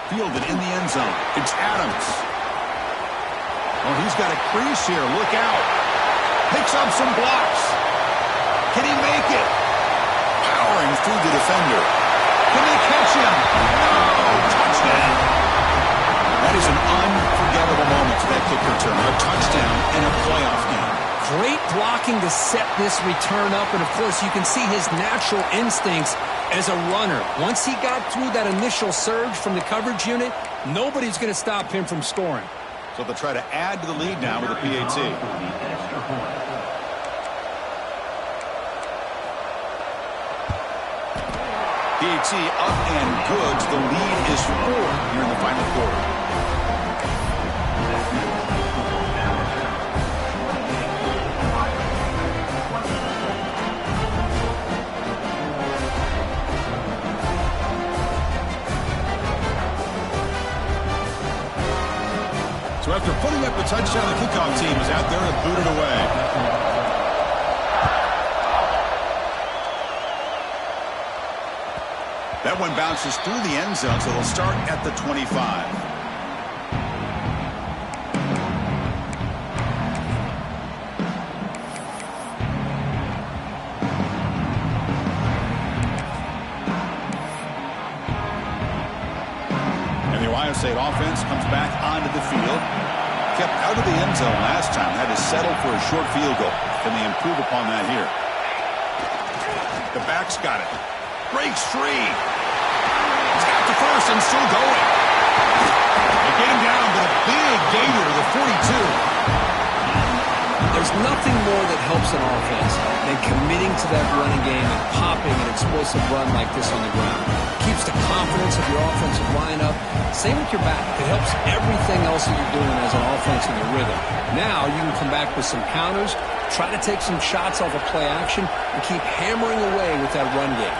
[SPEAKER 1] Fielded in the end zone. It's Adams. Oh, he's got a crease here. Look out. Picks up some blocks. Can he make it? Powering through the defender. Can they catch him? No! Touchdown. That is an unforgettable moment for that kick return. A touchdown in a playoff game.
[SPEAKER 2] Great blocking to set this return up, and of course you can see his natural instincts as a runner. Once he got through that initial surge from the coverage unit, nobody's going to stop him from scoring.
[SPEAKER 1] So they'll try to add to the lead now with a PAT. PAT up and good. The lead is 4 here in the final quarter. So after putting up a touchdown, the kickoff team is out there to boot it away. That one bounces through the end zone, so they'll start at the 25. And the Ohio State offense comes back onto the field. Kept out of the end zone last time. Had to settle for a short field goal. Can they improve upon that here? The back's got it. Breaks free. He's got the first and still going. They get him down, but a big gainer to the 42.
[SPEAKER 2] There's nothing more that helps an offense than committing to that running game and popping an explosive run like this on the ground. Keeps the confidence of your offensive lineup. Same with your back. It helps everything else that you're doing as an offense in your rhythm. Now you can come back with some counters, try to take some shots off of play action, and keep hammering away with that run game.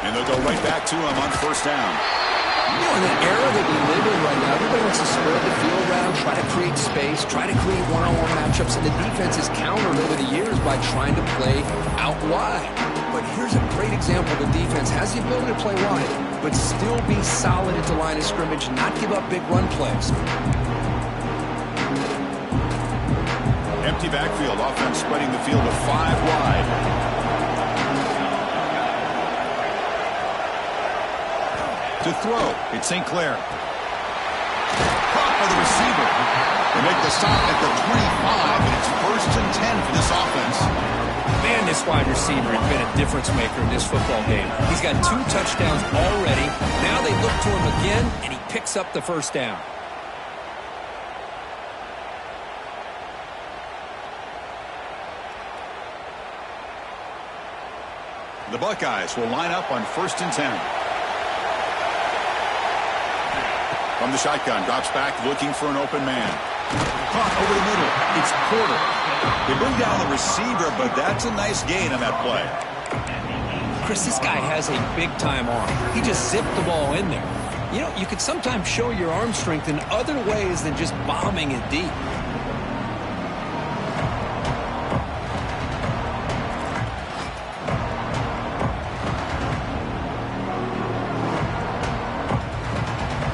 [SPEAKER 1] And they'll go right back to him on first down.
[SPEAKER 2] You know, in the era that we live in right now, everybody wants to spread the field around, try to create space, try to create one-on-one matchups, and the defense is countered over the years by trying to play out wide. But
[SPEAKER 3] But here's a great example. The defense has the ability to play wide, but still be solid at the line of scrimmage and not give up big run plays.
[SPEAKER 1] Empty backfield. Offense spreading the field to 5 wide. To throw, it's St. Clair. Caught by the receiver. They make the stop at the 25, and it's 1st and 10 for this offense.
[SPEAKER 2] Man, this wide receiver has been a difference maker in this football game. He's got 2 touchdowns already. Now they look to him again, and he picks up the first down.
[SPEAKER 1] The Buckeyes will line up on 1st and 10. From the shotgun, drops back, looking for an open man. Caught over the middle. It's Porter. They bring down the receiver, but that's a nice gain on that play.
[SPEAKER 2] Chris, this guy has a big-time arm. He just zipped the ball in there. You know, you could sometimes show your arm strength in other ways than just bombing it deep.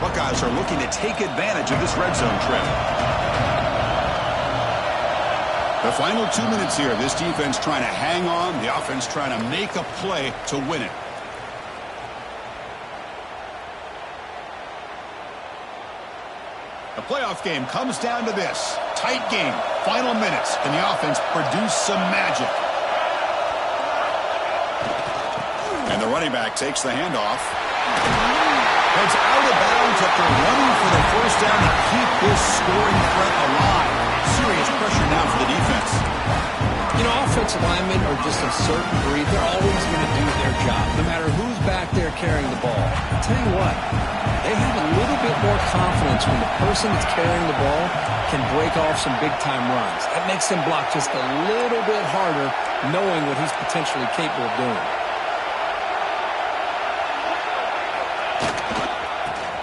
[SPEAKER 1] Buckeyes are looking to take advantage of this red zone trip. The final 2 minutes here. This defense trying to hang on. The offense trying to make a play to win it. The playoff game comes down to this. Tight game. Final minutes. And the offense produced some magic. And the running back takes the handoff. It's out of bounds after running for the first down to keep this scoring threat alive. Serious pressure now for the defense.
[SPEAKER 2] You know, offensive linemen are just a certain breed. They're always going to do their job, no matter who's back there carrying the ball. I'll tell you what, they have a little bit more confidence when the person that's carrying the ball can break off some big-time runs. That makes them block just a little bit harder, knowing what he's potentially capable of doing.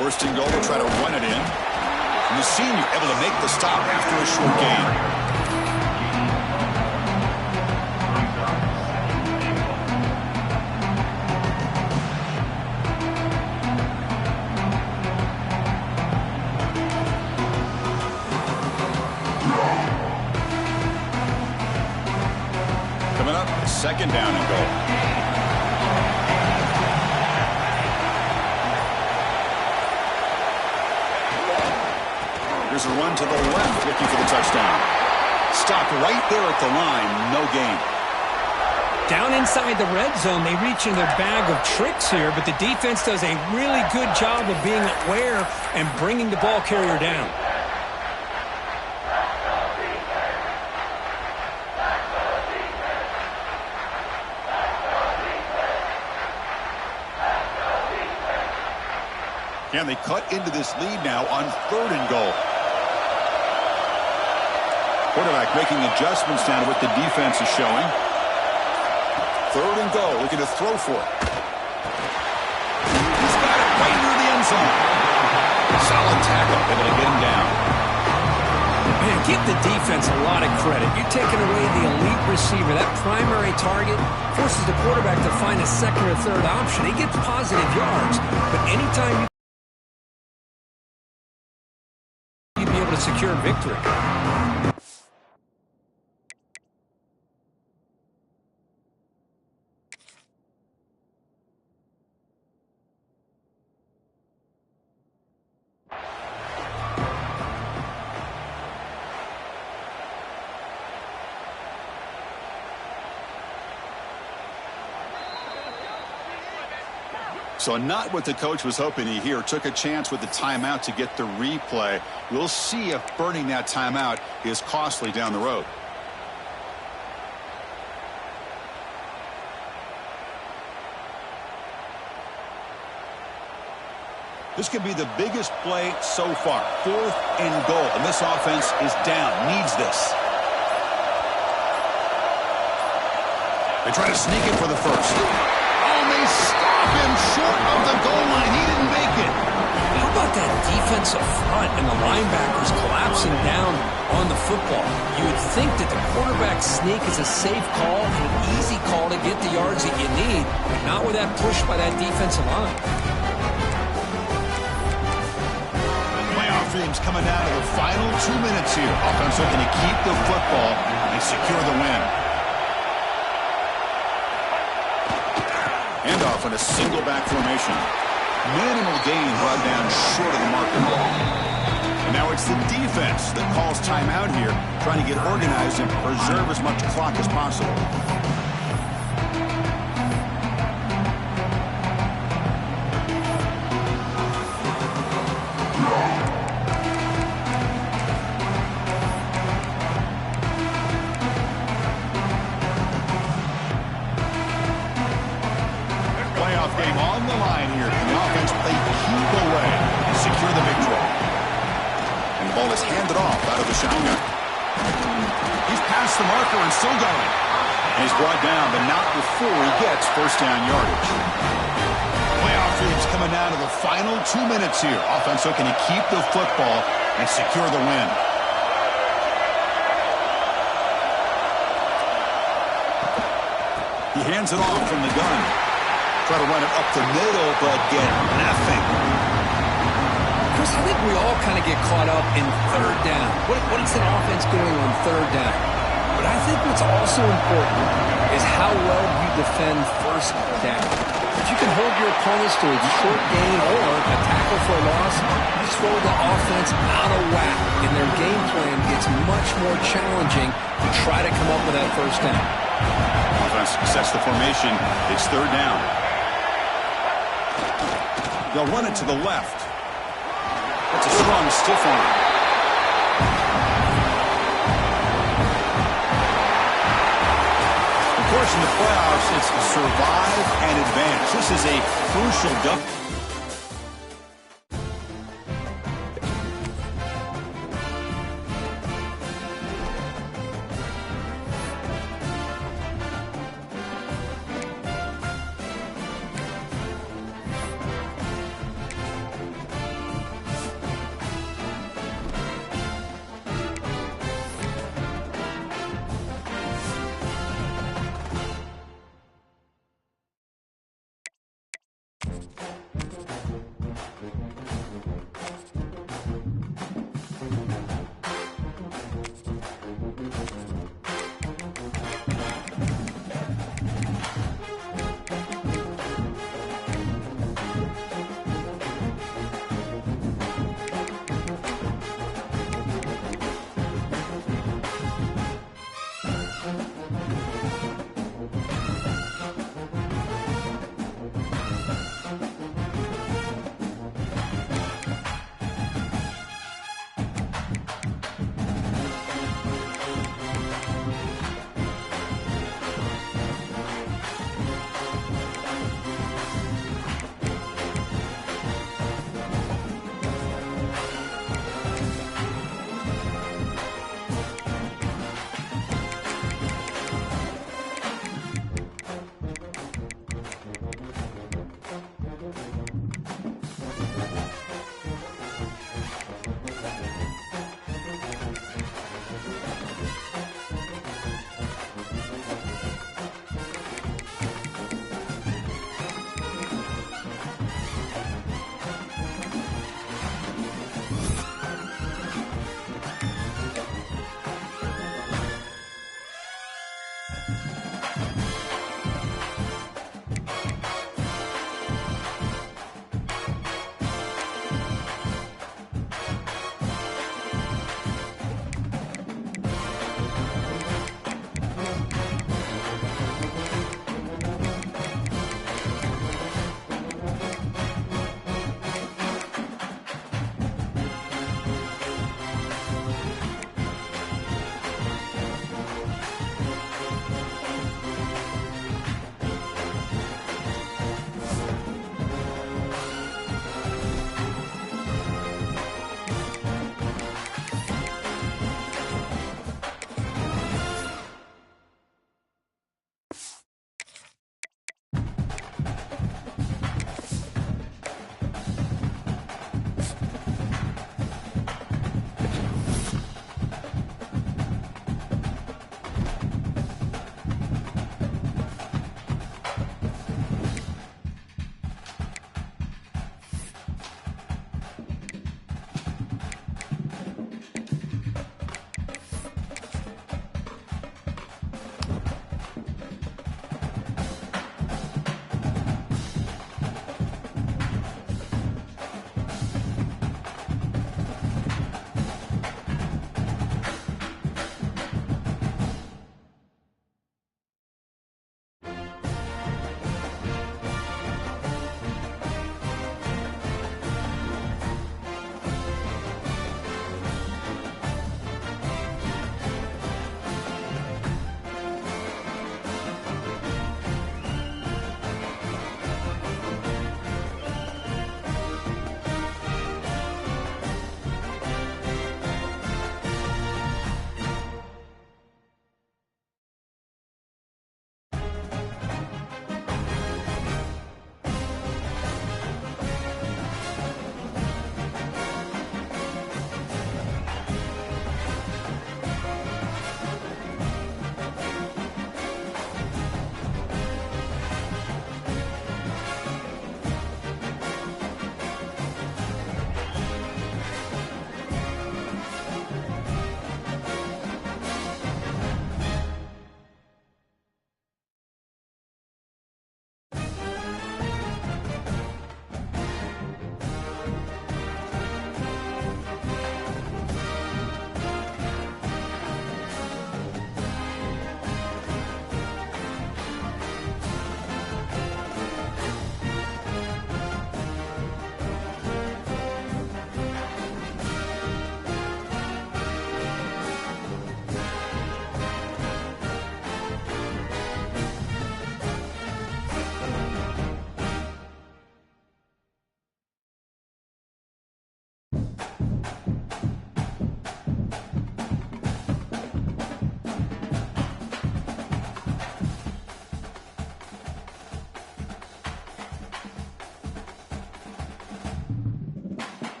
[SPEAKER 1] 1st and goal, will try to run it in. And the senior able to make the stop after a short gain. Coming up, 2nd down and goal. Here's a run to the left, looking for the touchdown. Stopped right there at the line, no gain.
[SPEAKER 2] Down inside the red zone, they reach in their bag of tricks here, but the defense does a really good job of being aware and bringing the ball carrier down.
[SPEAKER 1] Can they cut into this lead now on 3rd and goal? Quarterback making adjustments down to what the defense is showing. 3rd and goal, looking to throw for it. He's got it right near the end zone. Solid tackle, able to get him down.
[SPEAKER 2] Man, give the defense a lot of credit. You're taking away the elite receiver. That primary target forces the quarterback to find a 2nd or 3rd option. He gets positive yards, but anytime you'd be able to secure victory.
[SPEAKER 1] So not what the coach was hoping to hear. Took a chance with the timeout to get the replay. We'll see if burning that timeout is costly down the road. This could be the biggest play so far. 4th and goal. And this offense is down. Needs this. They try to sneak it for the first. Oh, they stop him short of the goal line. He didn't make it.
[SPEAKER 2] How about that defensive front? and the linebackers collapsing down on the football. You would think that the quarterback sneak is a safe call and an easy call to get the yards that you need, but not with that push by that defensive line.
[SPEAKER 1] Playoff dreams coming down to the final 2 minutes here. Offense looking to keep the football and secure the win. Handoff in a single back formation. Minimal gain brought down short of the marker. And now it's the defense that calls timeout here, trying to get organized and preserve as much clock as possible. Playoff game on the line here. Can the offense play keep away and secure the victory? And the ball is handed off out of the shotgun. He's past the marker and still going. And he's brought down, but not before he gets first down yardage. Playoff dreams coming down to the final 2 minutes here. Offense looking to keep the football and secure the win. He hands it off from the gun. Try to run it up the middle, but get nothing.
[SPEAKER 2] Chris, I think we all kind of get caught up in third down. What is an offense doing on third down? But I think what's also important is how well you defend first down. If you can hold your opponents to a short gain or a tackle for a loss, you throw the offense out of whack, and their game plan gets much more challenging to try to come up with that first down.
[SPEAKER 1] Offense sets the formation. It's third down. They'll run it to the left. That's a strong stiff arm. Of course, in the playoffs, it's survive and advance. This is a crucial duck.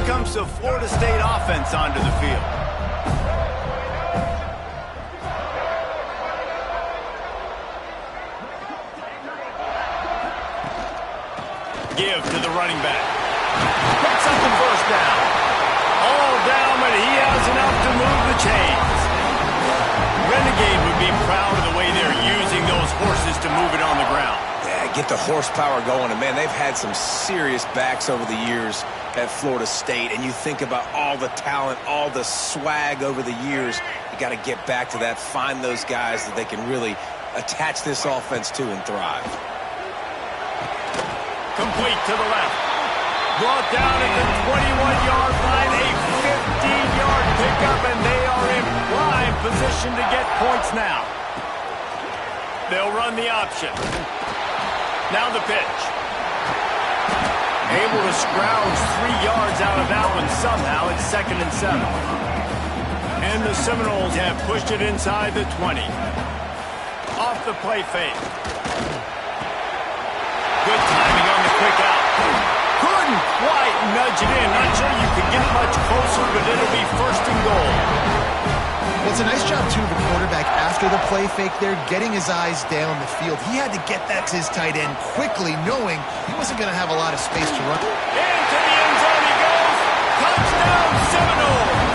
[SPEAKER 4] comes the Florida State offense onto the field. Give to the running back. Picks up the first down. All down, but he has enough to move the chains. Renegade would be proud of the way they're using those horses to move it on the ground.
[SPEAKER 5] Yeah, get the horsepower going. And, man, they've had some serious backs over the years at Florida State. And you think about all the talent, all the swag over the years. You got to get back to that, find those guys that they can really attach this offense to and thrive.
[SPEAKER 4] Complete to the left. Brought down at the 21-yard line, a 15-yard pickup, and they are in prime position to get points now. They'll run the option. Now the pitch. Able to scrounge 3 yards out of that one somehow. It's 2nd and 7. And the Seminoles have pushed it inside the 20. Off the play fake. Good timing on the quick out. Couldn't quite nudge it in. Not sure you could get much closer, but it'll be 1st and goal.
[SPEAKER 6] Well, it's a nice job, too, of the quarterback after the play fake there, getting his eyes down the field. He had to get that to his tight end quickly, knowing he wasn't going to have a lot of space to run.
[SPEAKER 4] Into the end zone he goes. Touchdown, Seminoles.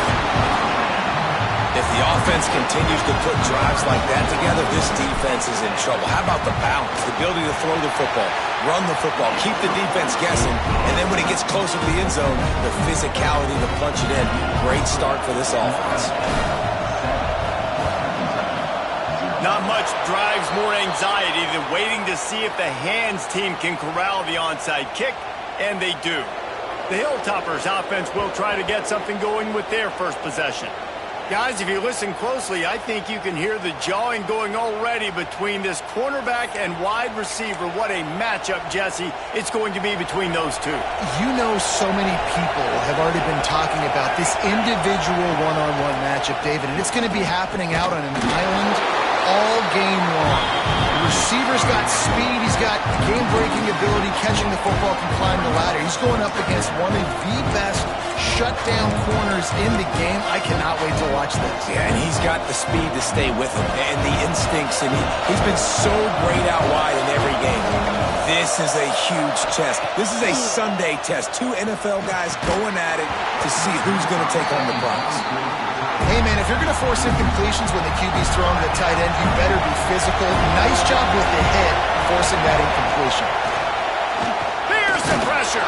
[SPEAKER 5] If the offense continues to put drives like that together, this defense is in trouble. How about the balance, the ability to throw the football, run the football, keep the defense guessing, and then when it gets closer to the end zone, the physicality to punch it in. Great start for this offense.
[SPEAKER 4] Not much drives more anxiety than waiting to see if the hands team can corral the onside kick, and they do. The Hilltoppers offense will try to get something going with their first possession. Guys, if you listen closely, I think you can hear the jawing going already between this cornerback and wide receiver. What a matchup, Jesse, it's going to be between those two.
[SPEAKER 6] You know, so many people have already been talking about this individual one-on-one matchup, David, and it's going to be happening out on an island all game long. The receiver's got speed, he's got game-breaking ability, catching the football, can climb the ladder. He's going up against one of the best shutdown corners in the game. I cannot wait to watch this.
[SPEAKER 5] Yeah, and he's got the speed to stay with him and the instincts, and he's been so great out wide in every game. This is a huge test. This is a Sunday test. 2 NFL guys going at it to see who's going to take home the prize.
[SPEAKER 6] Hey, man, if you're going to force incompletions when the QB's throwing to the tight end, you better be physical. Nice job with the hit, forcing that incompletion.
[SPEAKER 4] Here's the pressure.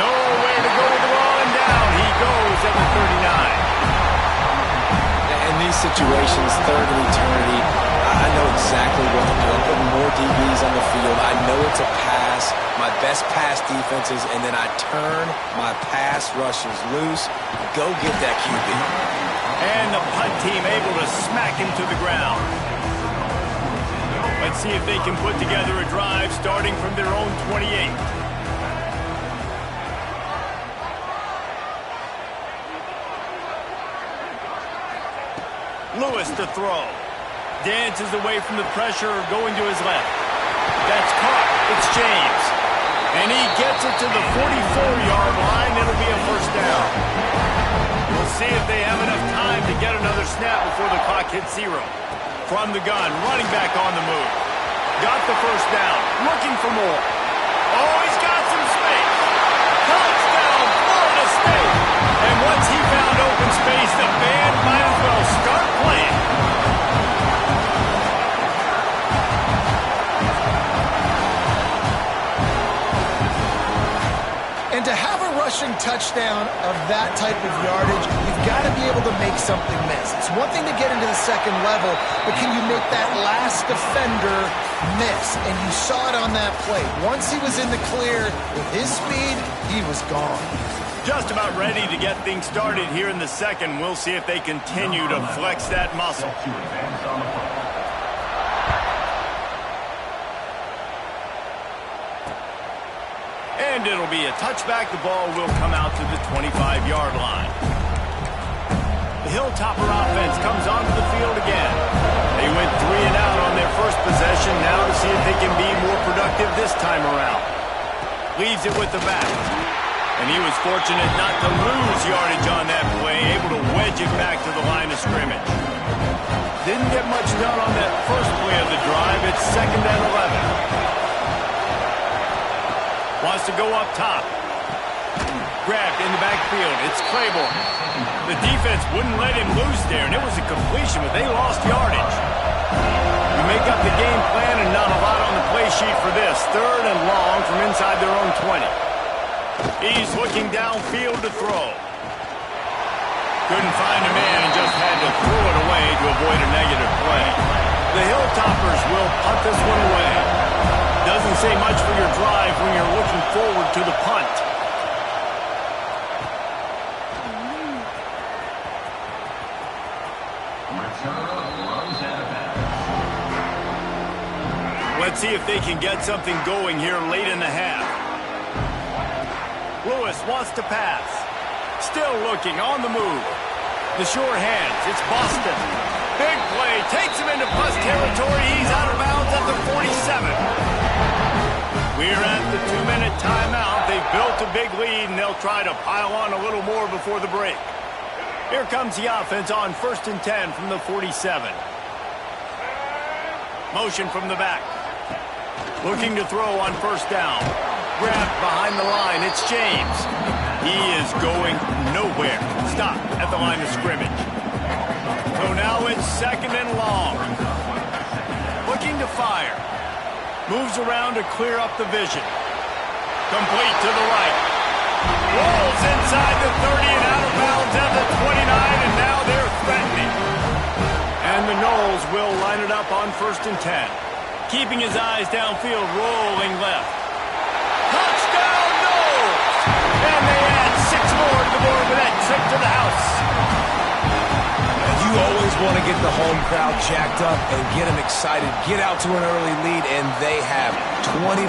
[SPEAKER 4] Nowhere to go with the ball, and down he goes at the 39.
[SPEAKER 5] In these situations, 3rd and eternity, I know exactly what to do. I'm putting more DBs on the field. I know it's a pass, my best pass defenses, and then I turn my pass rushers loose. Go get that QB.
[SPEAKER 4] And the punt team able to smack him to the ground. Let's see if they can put together a drive starting from their own 28. Lewis to throw. Dances away from the pressure, going to his left. That's caught. It's James. And he gets it to the 44-yard line. It'll be a 1st down. We'll see if they have enough time to get another snap before the clock hits 0. From the gun, running back on the move. Got the 1st down. Looking for more. Oh, he's got some space. Touchdown, Florida State. And once he found open space, the band might as well start playing.
[SPEAKER 6] And to have a rushing touchdown of that type of yardage, you've got to be able to make something miss. It's one thing to get into the 2nd level, but can you make that last defender miss? And you saw it on that play. Once he was in the clear with his speed, he was gone.
[SPEAKER 4] Just about ready to get things started here in the 2nd. We'll see if they continue to flex that muscle. And it'll be a touchback. The ball will come out to the 25-yard line. The Hilltopper offense comes onto the field again. They went 3 and out on their first possession. Now to see if they can be more productive this time around. Leaves it with the back. And he was fortunate not to lose yardage on that play, able to wedge it back to the line of scrimmage. Didn't get much done on that first play of the drive. It's 2nd and 11. Wants to go up top. Grabbed in the backfield. It's Claiborne. The defense wouldn't let him loose there, and it was a completion, but they lost yardage. You make up the game plan and not a lot on the play sheet for this. 3rd and long from inside their own 20. He's looking downfield to throw. Couldn't find a man and just had to throw it away to avoid a negative play. The Hilltoppers will punt this one away. Doesn't say much for your drive when you're looking forward to the punt. Let's see if they can get something going here late in the half. Lewis wants to pass. Still looking, on the move. The short hands, it's Boston. Big play, takes him into plus territory. He's out of bounds at the 47. We're at the 2-minute timeout. They've built a big lead, and they'll try to pile on a little more before the break. Here comes the offense on 1st and 10 from the 47. Motion from the back. Looking to throw on 1st down. Grabbed behind the line. It's James. He is going nowhere. Stop at the line of scrimmage. So now it's 2nd and long. Looking to fire. Moves around to clear up the vision. Complete to the right. Rolls inside the 30 and out of bounds at the 29, and now they're threatening. And the Knowles will line it up on 1st and 10. Keeping his eyes downfield, rolling left. Touchdown, Knowles! And they add 6 more to the board with that trip to the house.
[SPEAKER 5] And you always want to get the home crowd jacked up and get them excited. Get out to an early lead, and they have 20-0.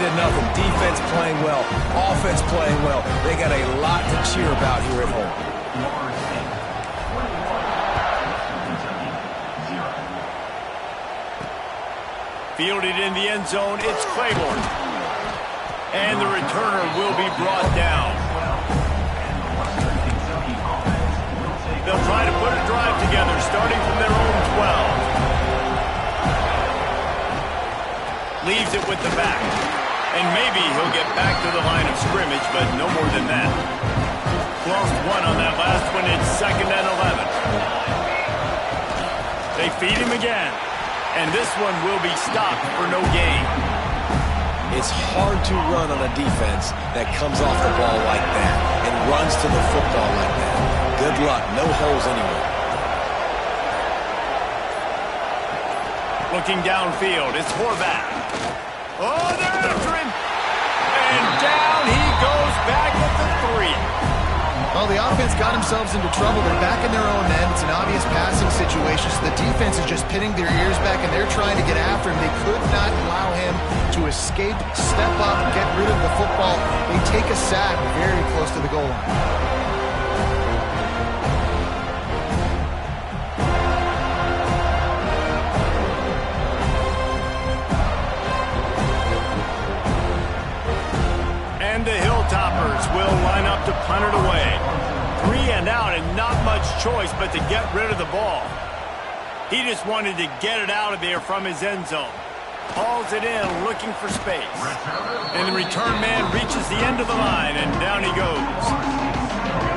[SPEAKER 5] Defense playing well, offense playing well. They got a lot to cheer about here at home.
[SPEAKER 4] Fielded in the end zone, it's Claiborne. And the returner will be brought down. They'll try to put a drive together, starting from their own 12. Leaves it with the back. And maybe he'll get back to the line of scrimmage, but no more than that. Lost one on that last one. It's 2nd and 11. They feed him again. And this one will be stopped for no gain.
[SPEAKER 5] It's hard to run on a defense that comes off the ball like that and runs to the football like that. Good luck. No holes anywhere.
[SPEAKER 4] Looking downfield, it's Horvath. Oh, they're after him. And down he goes back at the 3.
[SPEAKER 6] Well, the offense got themselves into trouble. They're back in their own end. It's an obvious passing situation, so the defense is just pinning their ears back, and they're trying to get after him. They could not allow him to escape, step up, get rid of the football. They take a sack very close to the goal line.
[SPEAKER 4] And the Hilltoppers will line up to punt it away. 3 and out, and not much choice but to get rid of the ball. He just wanted to get it out of there from his end zone. Hauls it in, looking for space. And the return man reaches the end of the line, and down he goes.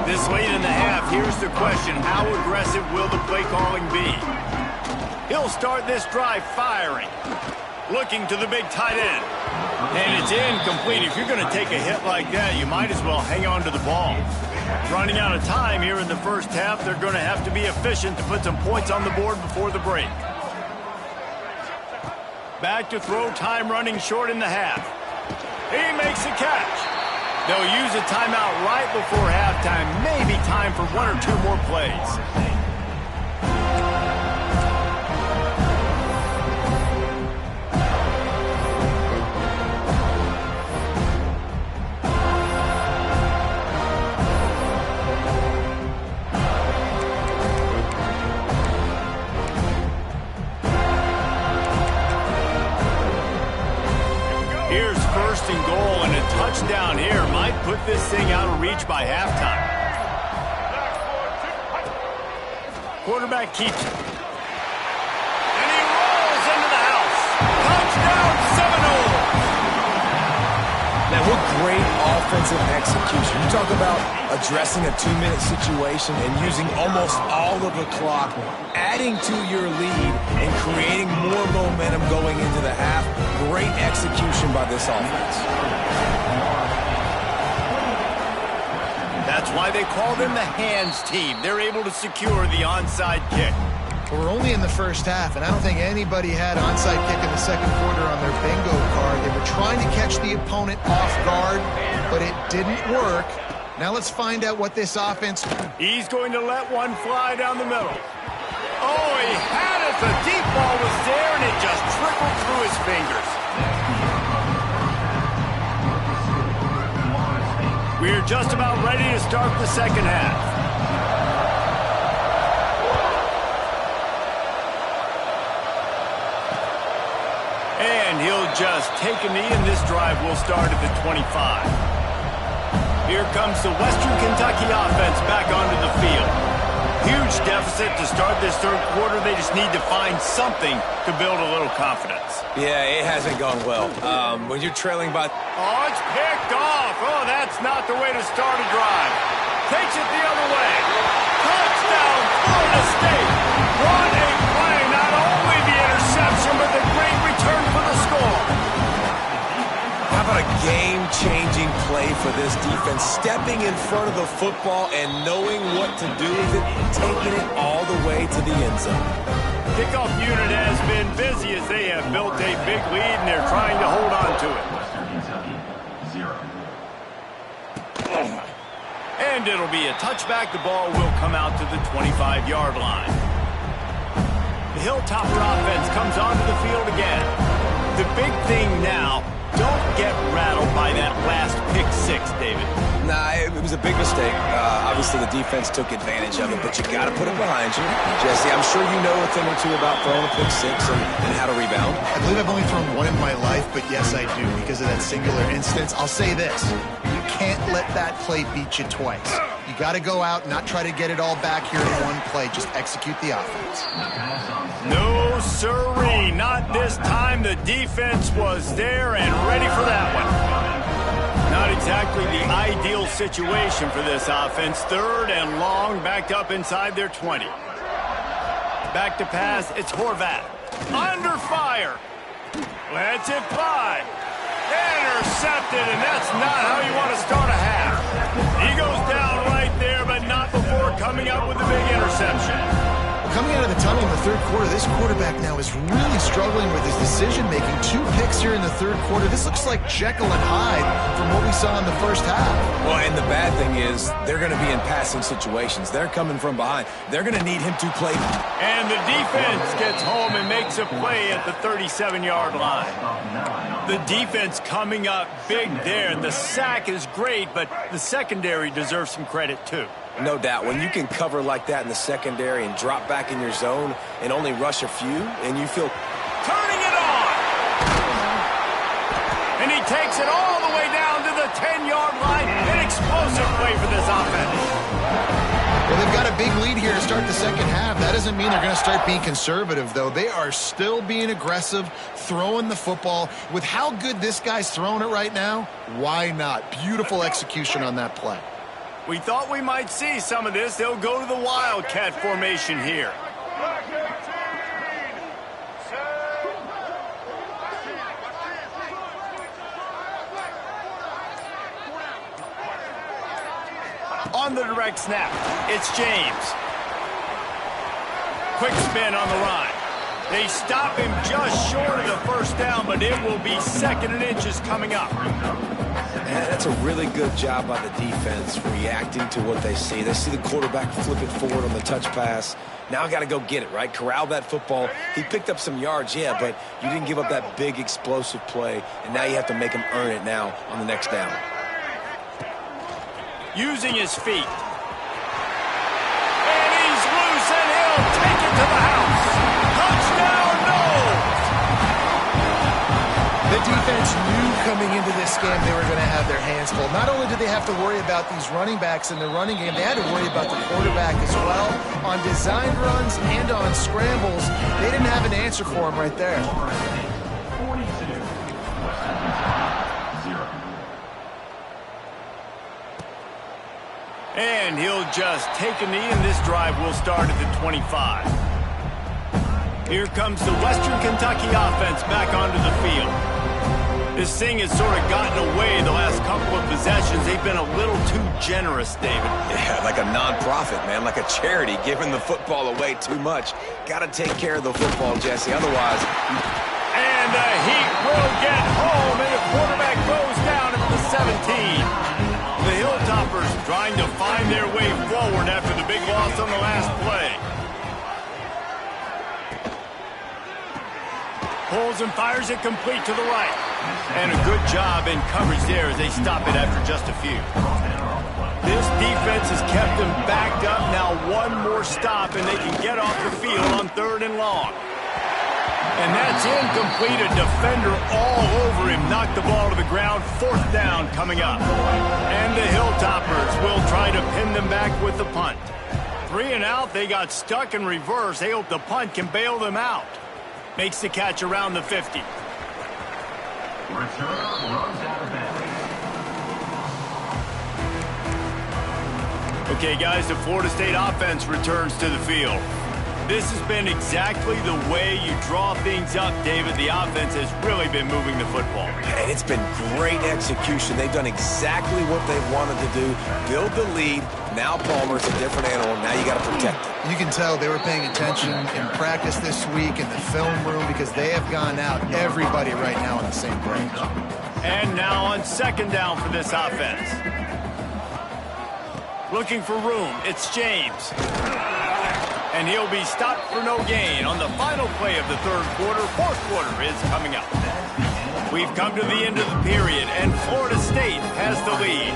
[SPEAKER 4] This late in the half, here's the question. How aggressive will the play calling be? He'll start this drive firing. Looking to the big tight end. And it's incomplete. If you're going to take a hit like that, you might as well hang on to the ball. Running out of time here in the first half, they're going to have to be efficient to put some points on the board before the break. Back to throw, time running short in the half. He makes the catch. They'll use a timeout right before halftime. Maybe time for 1 or 2 more plays. Here's 1st and goal, and a touchdown here might put this thing out of reach by halftime. Quarterback keeps it. And he rolls into the house. Touchdown, Seminoles!
[SPEAKER 5] Now, what great offensive execution. You talk about addressing a 2-minute situation and using almost all of the clock, adding to your lead and creating more momentum going into the half. Great execution by this offense.
[SPEAKER 4] That's why they call them the hands team. They're able to secure the onside kick.
[SPEAKER 6] We're only in the first half, and I don't think anybody had onside kick in the second quarter on their bingo card. They were trying to catch the opponent off guard, but it didn't work. Now let's find out what this offense...
[SPEAKER 4] He's going to let one fly down the middle. Oh, he had it. The deep ball was there, and it just trickled through his fingers. We're just about ready to start the second half. And he'll just take a knee, and this drive will start at the 25. Here comes the Western Kentucky offense back onto the field. Huge deficit to start this third quarter. They just need to find something to build a little confidence.
[SPEAKER 5] Yeah, it hasn't gone well. When you're trailing by...
[SPEAKER 4] Oh, it's picked off. Oh, that's not the way to start a drive. Takes it the other way. Touchdown, Florida State. What a play. Not only the interception, but the great return for the score.
[SPEAKER 5] How about a game-changing play for this defense? Stepping in front of the football and knowing what to do with it, taking it all the way to the end zone.
[SPEAKER 4] Kickoff unit has been busy as they have built a big lead, and they're trying to hold on to it. And it'll be a touchback. The ball will come out to the 25-yard line. The Hilltopper offense comes onto the field again. The big thing now, don't get rattled by that last pick six, David.
[SPEAKER 5] Nah, it was a big mistake. Obviously, the defense took advantage of it, but you got to put it behind you. Jesse, I'm sure you know a thing or two about throwing a pick six and how to rebound.
[SPEAKER 6] I believe I've only thrown one in my life, but yes, I do, because of that singular instance. I'll say this. You can't let that play beat you twice. You got to go out, not try to get it all back here in one play. Just execute the offense.
[SPEAKER 4] No, sirree. Not this time. The defense was there and ready for that one. Not exactly the ideal situation for this offense. Third and long, backed up inside their 20. Back to pass, it's Horvath. Under fire. Lets it fly. Intercepted, and that's not how you want to start a half. He goes down right there, but not before coming up with a big interception.
[SPEAKER 6] Coming out of the tunnel in the third quarter, this quarterback now is really struggling with his decision-making. 2 picks here in the third quarter. This looks like Jekyll and Hyde from what we saw in the first half.
[SPEAKER 5] Well, and the bad thing is they're going to be in passing situations. They're coming from behind. They're going to need him to play.
[SPEAKER 4] And the defense gets home and makes a play at the 37-yard line. The defense coming up big there. The sack is great, but the secondary deserves some credit too.
[SPEAKER 5] No doubt. When you can cover like that in the secondary and drop back in your zone and only rush a few, and you feel...
[SPEAKER 4] Turning it on! And he takes it all the way down to the 10-yard line. An explosive play for this offense.
[SPEAKER 6] Well, they've got a big lead here to start the second half. That doesn't mean they're going to start being conservative, though. They are still being aggressive, throwing the football. With how good this guy's throwing it right now, why not? Beautiful execution on that play.
[SPEAKER 4] We thought we might see some of this. They'll go to the Wildcat formation here. On the direct snap, it's James. Quick spin on the run. They stop him just short of the first down, but it will be 2nd and inches coming up.
[SPEAKER 5] And that's a really good job by the defense reacting to what they see. They see the quarterback flip it forward on the touch pass. Now I got to go get it, right? Corral that football. He picked up some yards, yeah, but you didn't give up that big explosive play, and now you have to make him earn it now on the next down.
[SPEAKER 4] Using his feet. And he's loose, and he'll take it to the house. Touchdown, Noles!
[SPEAKER 6] The defense knew coming into this game they were going to have their hands full. Not only did they have to worry about these running backs in the running game, they had to worry about the quarterback as well. On design runs and on scrambles, they didn't have an answer for him right there.
[SPEAKER 4] And he'll just take a knee, and this drive will start at the 25. Here comes the Western Kentucky offense back onto the field. This thing has sort of gotten away the last couple of possessions. They've been a little too generous, David.
[SPEAKER 5] Yeah, like a non-profit, man, like a charity, giving the football away too much. Got to take care of the football, Jesse, otherwise...
[SPEAKER 4] And the Heat will get home, and the quarterback goes down at the 17. The Hilltoppers trying to find their way forward after the big loss on the last play. Pulls and fires it complete to the right. And a good job in coverage there as they stop it after just a few. This defense has kept them backed up. Now one more stop and they can get off the field on 3rd and long. And that's incomplete. A defender all over him. Knocked the ball to the ground. 4th down coming up. And the Hilltoppers will try to pin them back with the punt. 3 and out. They got stuck in reverse. They hope the punt can bail them out. Makes the catch around the 50. Okay, guys, the Florida State offense returns to the field. This has been exactly the way you draw things up, David. The offense has really been moving the football.
[SPEAKER 5] And it's been great execution. They've done exactly what they wanted to do. Build the lead. Now Palmer's a different animal. Now you got to protect it.
[SPEAKER 6] You can tell they were paying attention in practice this week in the film room because they have gone out, everybody right now on the same page.
[SPEAKER 4] And now on 2nd down for this offense. Looking for room. It's James. And he'll be stopped for no gain on the final play of the 3rd quarter. 4th quarter is coming up. We've come to the end of the period, and Florida State has the lead.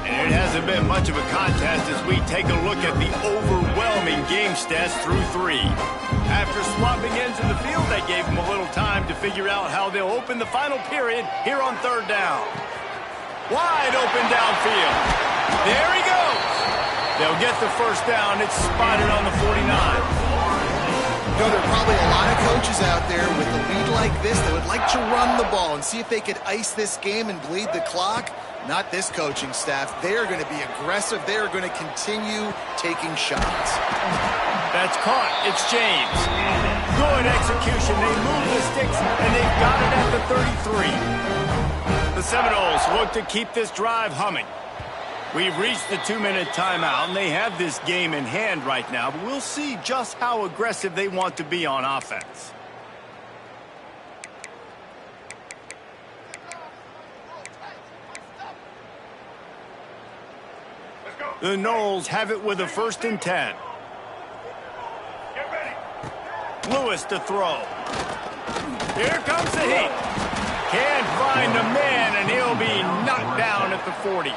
[SPEAKER 4] And it hasn't been much of a contest as we take a look at the overwhelming game stats through 3. After swapping ends in the field, they gave them a little time to figure out how they'll open the final period here on 3rd down. Wide open downfield. There he goes. They'll get the 1st down. It's spotted on the 49.
[SPEAKER 6] You know, there are probably a lot of coaches out there with a lead like this that would like to run the ball and see if they could ice this game and bleed the clock. Not this coaching staff. They are going to be aggressive. They are going to continue taking shots.
[SPEAKER 4] That's caught. It's James. Good execution. They move the sticks, and they've got it at the 33. The Seminoles look to keep this drive humming. We've reached the 2-minute timeout, and they have this game in hand right now, but we'll see just how aggressive they want to be on offense. The Noles have it with a 1st and 10. Lewis to throw. Here comes the Heat. Can't find a man, and he'll be knocked down at the 40.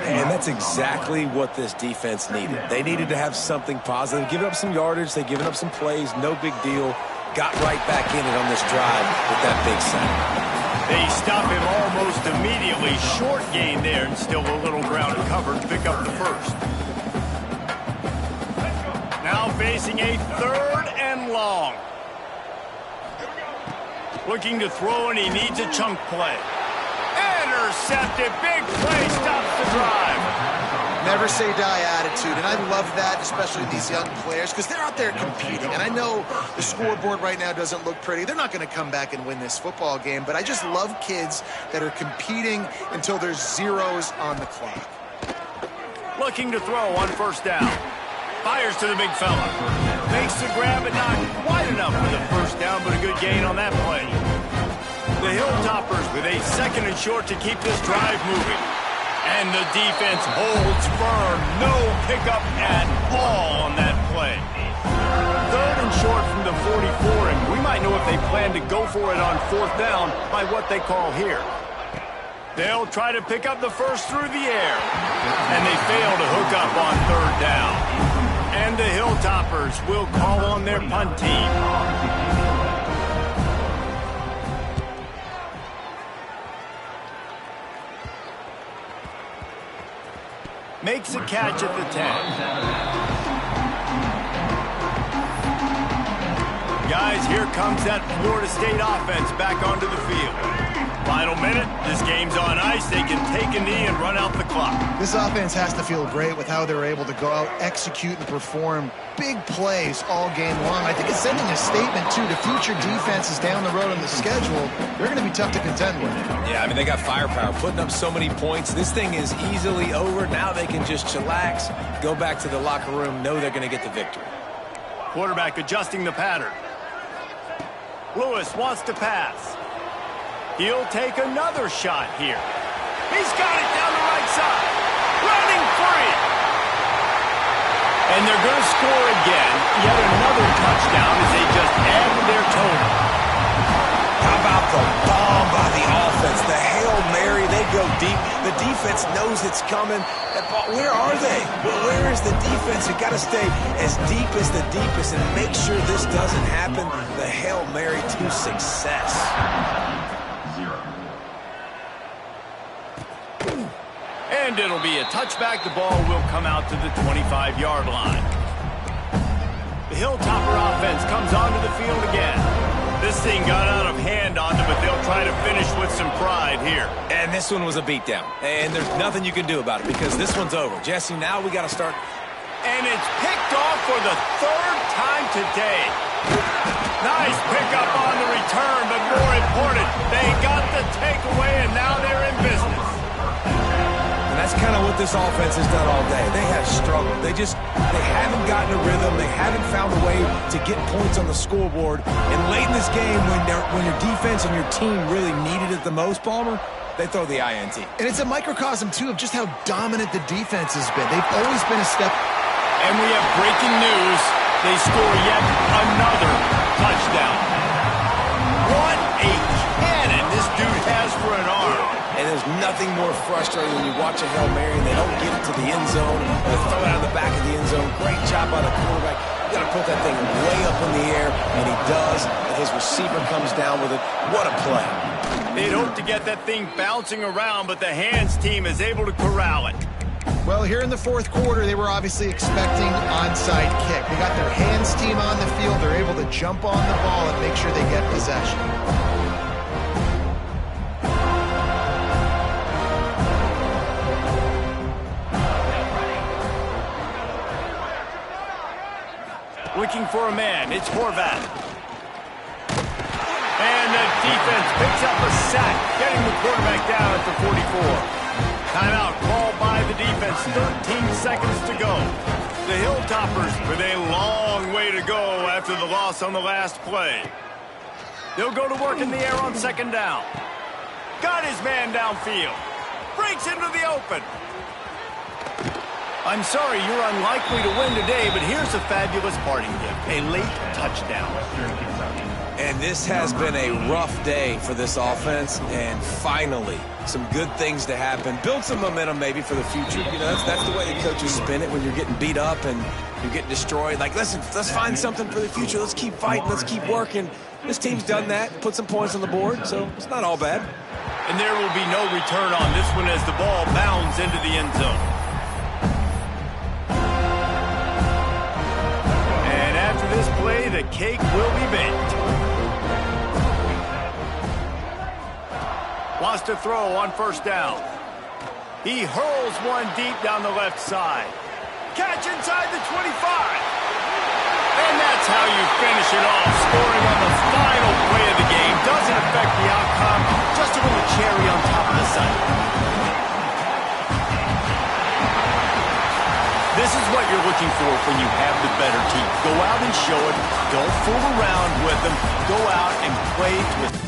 [SPEAKER 5] And that's exactly what this defense needed. They needed to have something positive. Giving up some yardage, they've given up some plays, no big deal. Got right back in it on this drive with that big sack.
[SPEAKER 4] They stop him almost immediately. Short gain there, and still a little ground covered to pick up the 1st. Now facing a 3rd and long. Looking to throw, and he needs a chunk play. Intercepted. Big play stops the drive.
[SPEAKER 6] Never say die attitude, and I love that, especially these young players, because they're out there competing. And I know the scoreboard right now doesn't look pretty. They're not going to come back and win this football game, but I just love kids that are competing until there's zeros on the clock.
[SPEAKER 4] Looking to throw on 1st down. Fires to the big fella. Makes the grab, but not quite enough for the 1st down, but a good gain on that play. The Hilltoppers with a 2nd and short to keep this drive moving. And the defense holds firm. No pickup at all on that play. 3rd and short from the 44, and we might know if they plan to go for it on 4th down by what they call here. They'll try to pick up the 1st through the air. And they fail to hook up on 3rd down. And the Hilltoppers will call on their punt team. Makes a catch at the 10. Guys, here comes that Florida State offense back onto the field. Final minute, this game's on ice. They can take a knee and run out the clock.
[SPEAKER 6] This offense has to feel great with how they're able to go out, execute, and perform big plays all game long. I think it's sending a statement, too, to future defenses down the road on the schedule. They're going to be tough to contend with.
[SPEAKER 5] Yeah, I mean, they got firepower, putting up so many points. This thing is easily over. Now they can just chillax, go back to the locker room, know they're going to get the victory.
[SPEAKER 4] Quarterback adjusting the pattern. Lewis wants to pass. He'll take another shot here. He's got it down the right side. Running free. And they're going to score again. Yet another touchdown as they just add to their total.
[SPEAKER 5] How about the bomb by the offense? The Hail Mary, they go deep. The defense knows it's coming. Where are they? Well, where is the defense? You got to stay as deep as the deepest and make sure this doesn't happen. The Hail Mary to success.
[SPEAKER 4] And it'll be a touchback. The ball will come out to the 25-yard line. The Hilltopper offense comes onto the field again. This thing got out of hand on them, but they'll try to finish with some pride here.
[SPEAKER 5] And this one was a beatdown. And there's nothing you can do about it because this one's over. Jesse, now we got to start.
[SPEAKER 4] And it's picked off for the third time today. Nice pickup on the return, but more important, they got the takeaway, and now they're in business.
[SPEAKER 5] And that's kind of what this offense has done all day. They have struggled. They haven't gotten a rhythm. They haven't found a way to get points on the scoreboard. And late in this game, when your defense and your team really needed it the most, Palmer, they throw the INT.
[SPEAKER 6] And it's a microcosm, too, of just how dominant the defense has been. They've always been a step.
[SPEAKER 4] And we have breaking news. They score yet another touchdown. What a cannon this dude has for an arm.
[SPEAKER 5] And there's nothing more frustrating when you watch a Hail Mary and they don't get it to the end zone. They throw it out of the back of the end zone. Great job by the quarterback. You got to put that thing way up in the air, and he does. And his receiver comes down with it. What a play.
[SPEAKER 4] They'd hope to get that thing bouncing around, but the hands team is able to corral it.
[SPEAKER 6] Well, here in the fourth quarter, they were obviously expecting onside kick. They got their hands team on the field. They're able to jump on the ball and make sure they get possession.
[SPEAKER 4] Looking for a man. It's Horvath. And the defense picks up a sack, getting the quarterback down at the 44. Timeout called by the defense. 13 seconds to go. The Hilltoppers with a long way to go after the loss on the last play. They'll go to work in the air on second down. Got his man downfield. Breaks into the open. I'm sorry, you're unlikely to win today, but here's a fabulous parting gift. A late touchdown.
[SPEAKER 5] And this has been a rough day for this offense, and finally, some good things to happen. Build some momentum maybe for the future. You know, that's the way the coaches spin it when you're getting beat up and you're getting destroyed. Like, listen, let's find something for the future. Let's keep fighting. Let's keep working. This team's done that, put some points on the board, so it's not all bad.
[SPEAKER 4] And there will be no return on this one as the ball bounds into the end zone. This play, the cake will be baked. Wants to throw on first down. He hurls one deep down the left side. Catch inside the 25. And that's how you finish it off. Scoring on the final play of the game doesn't affect the outcome. Just a little cherry on top of the sundae. This is what you're looking for when you have the better team. Go out and show it. Don't fool around with them. Go out and play with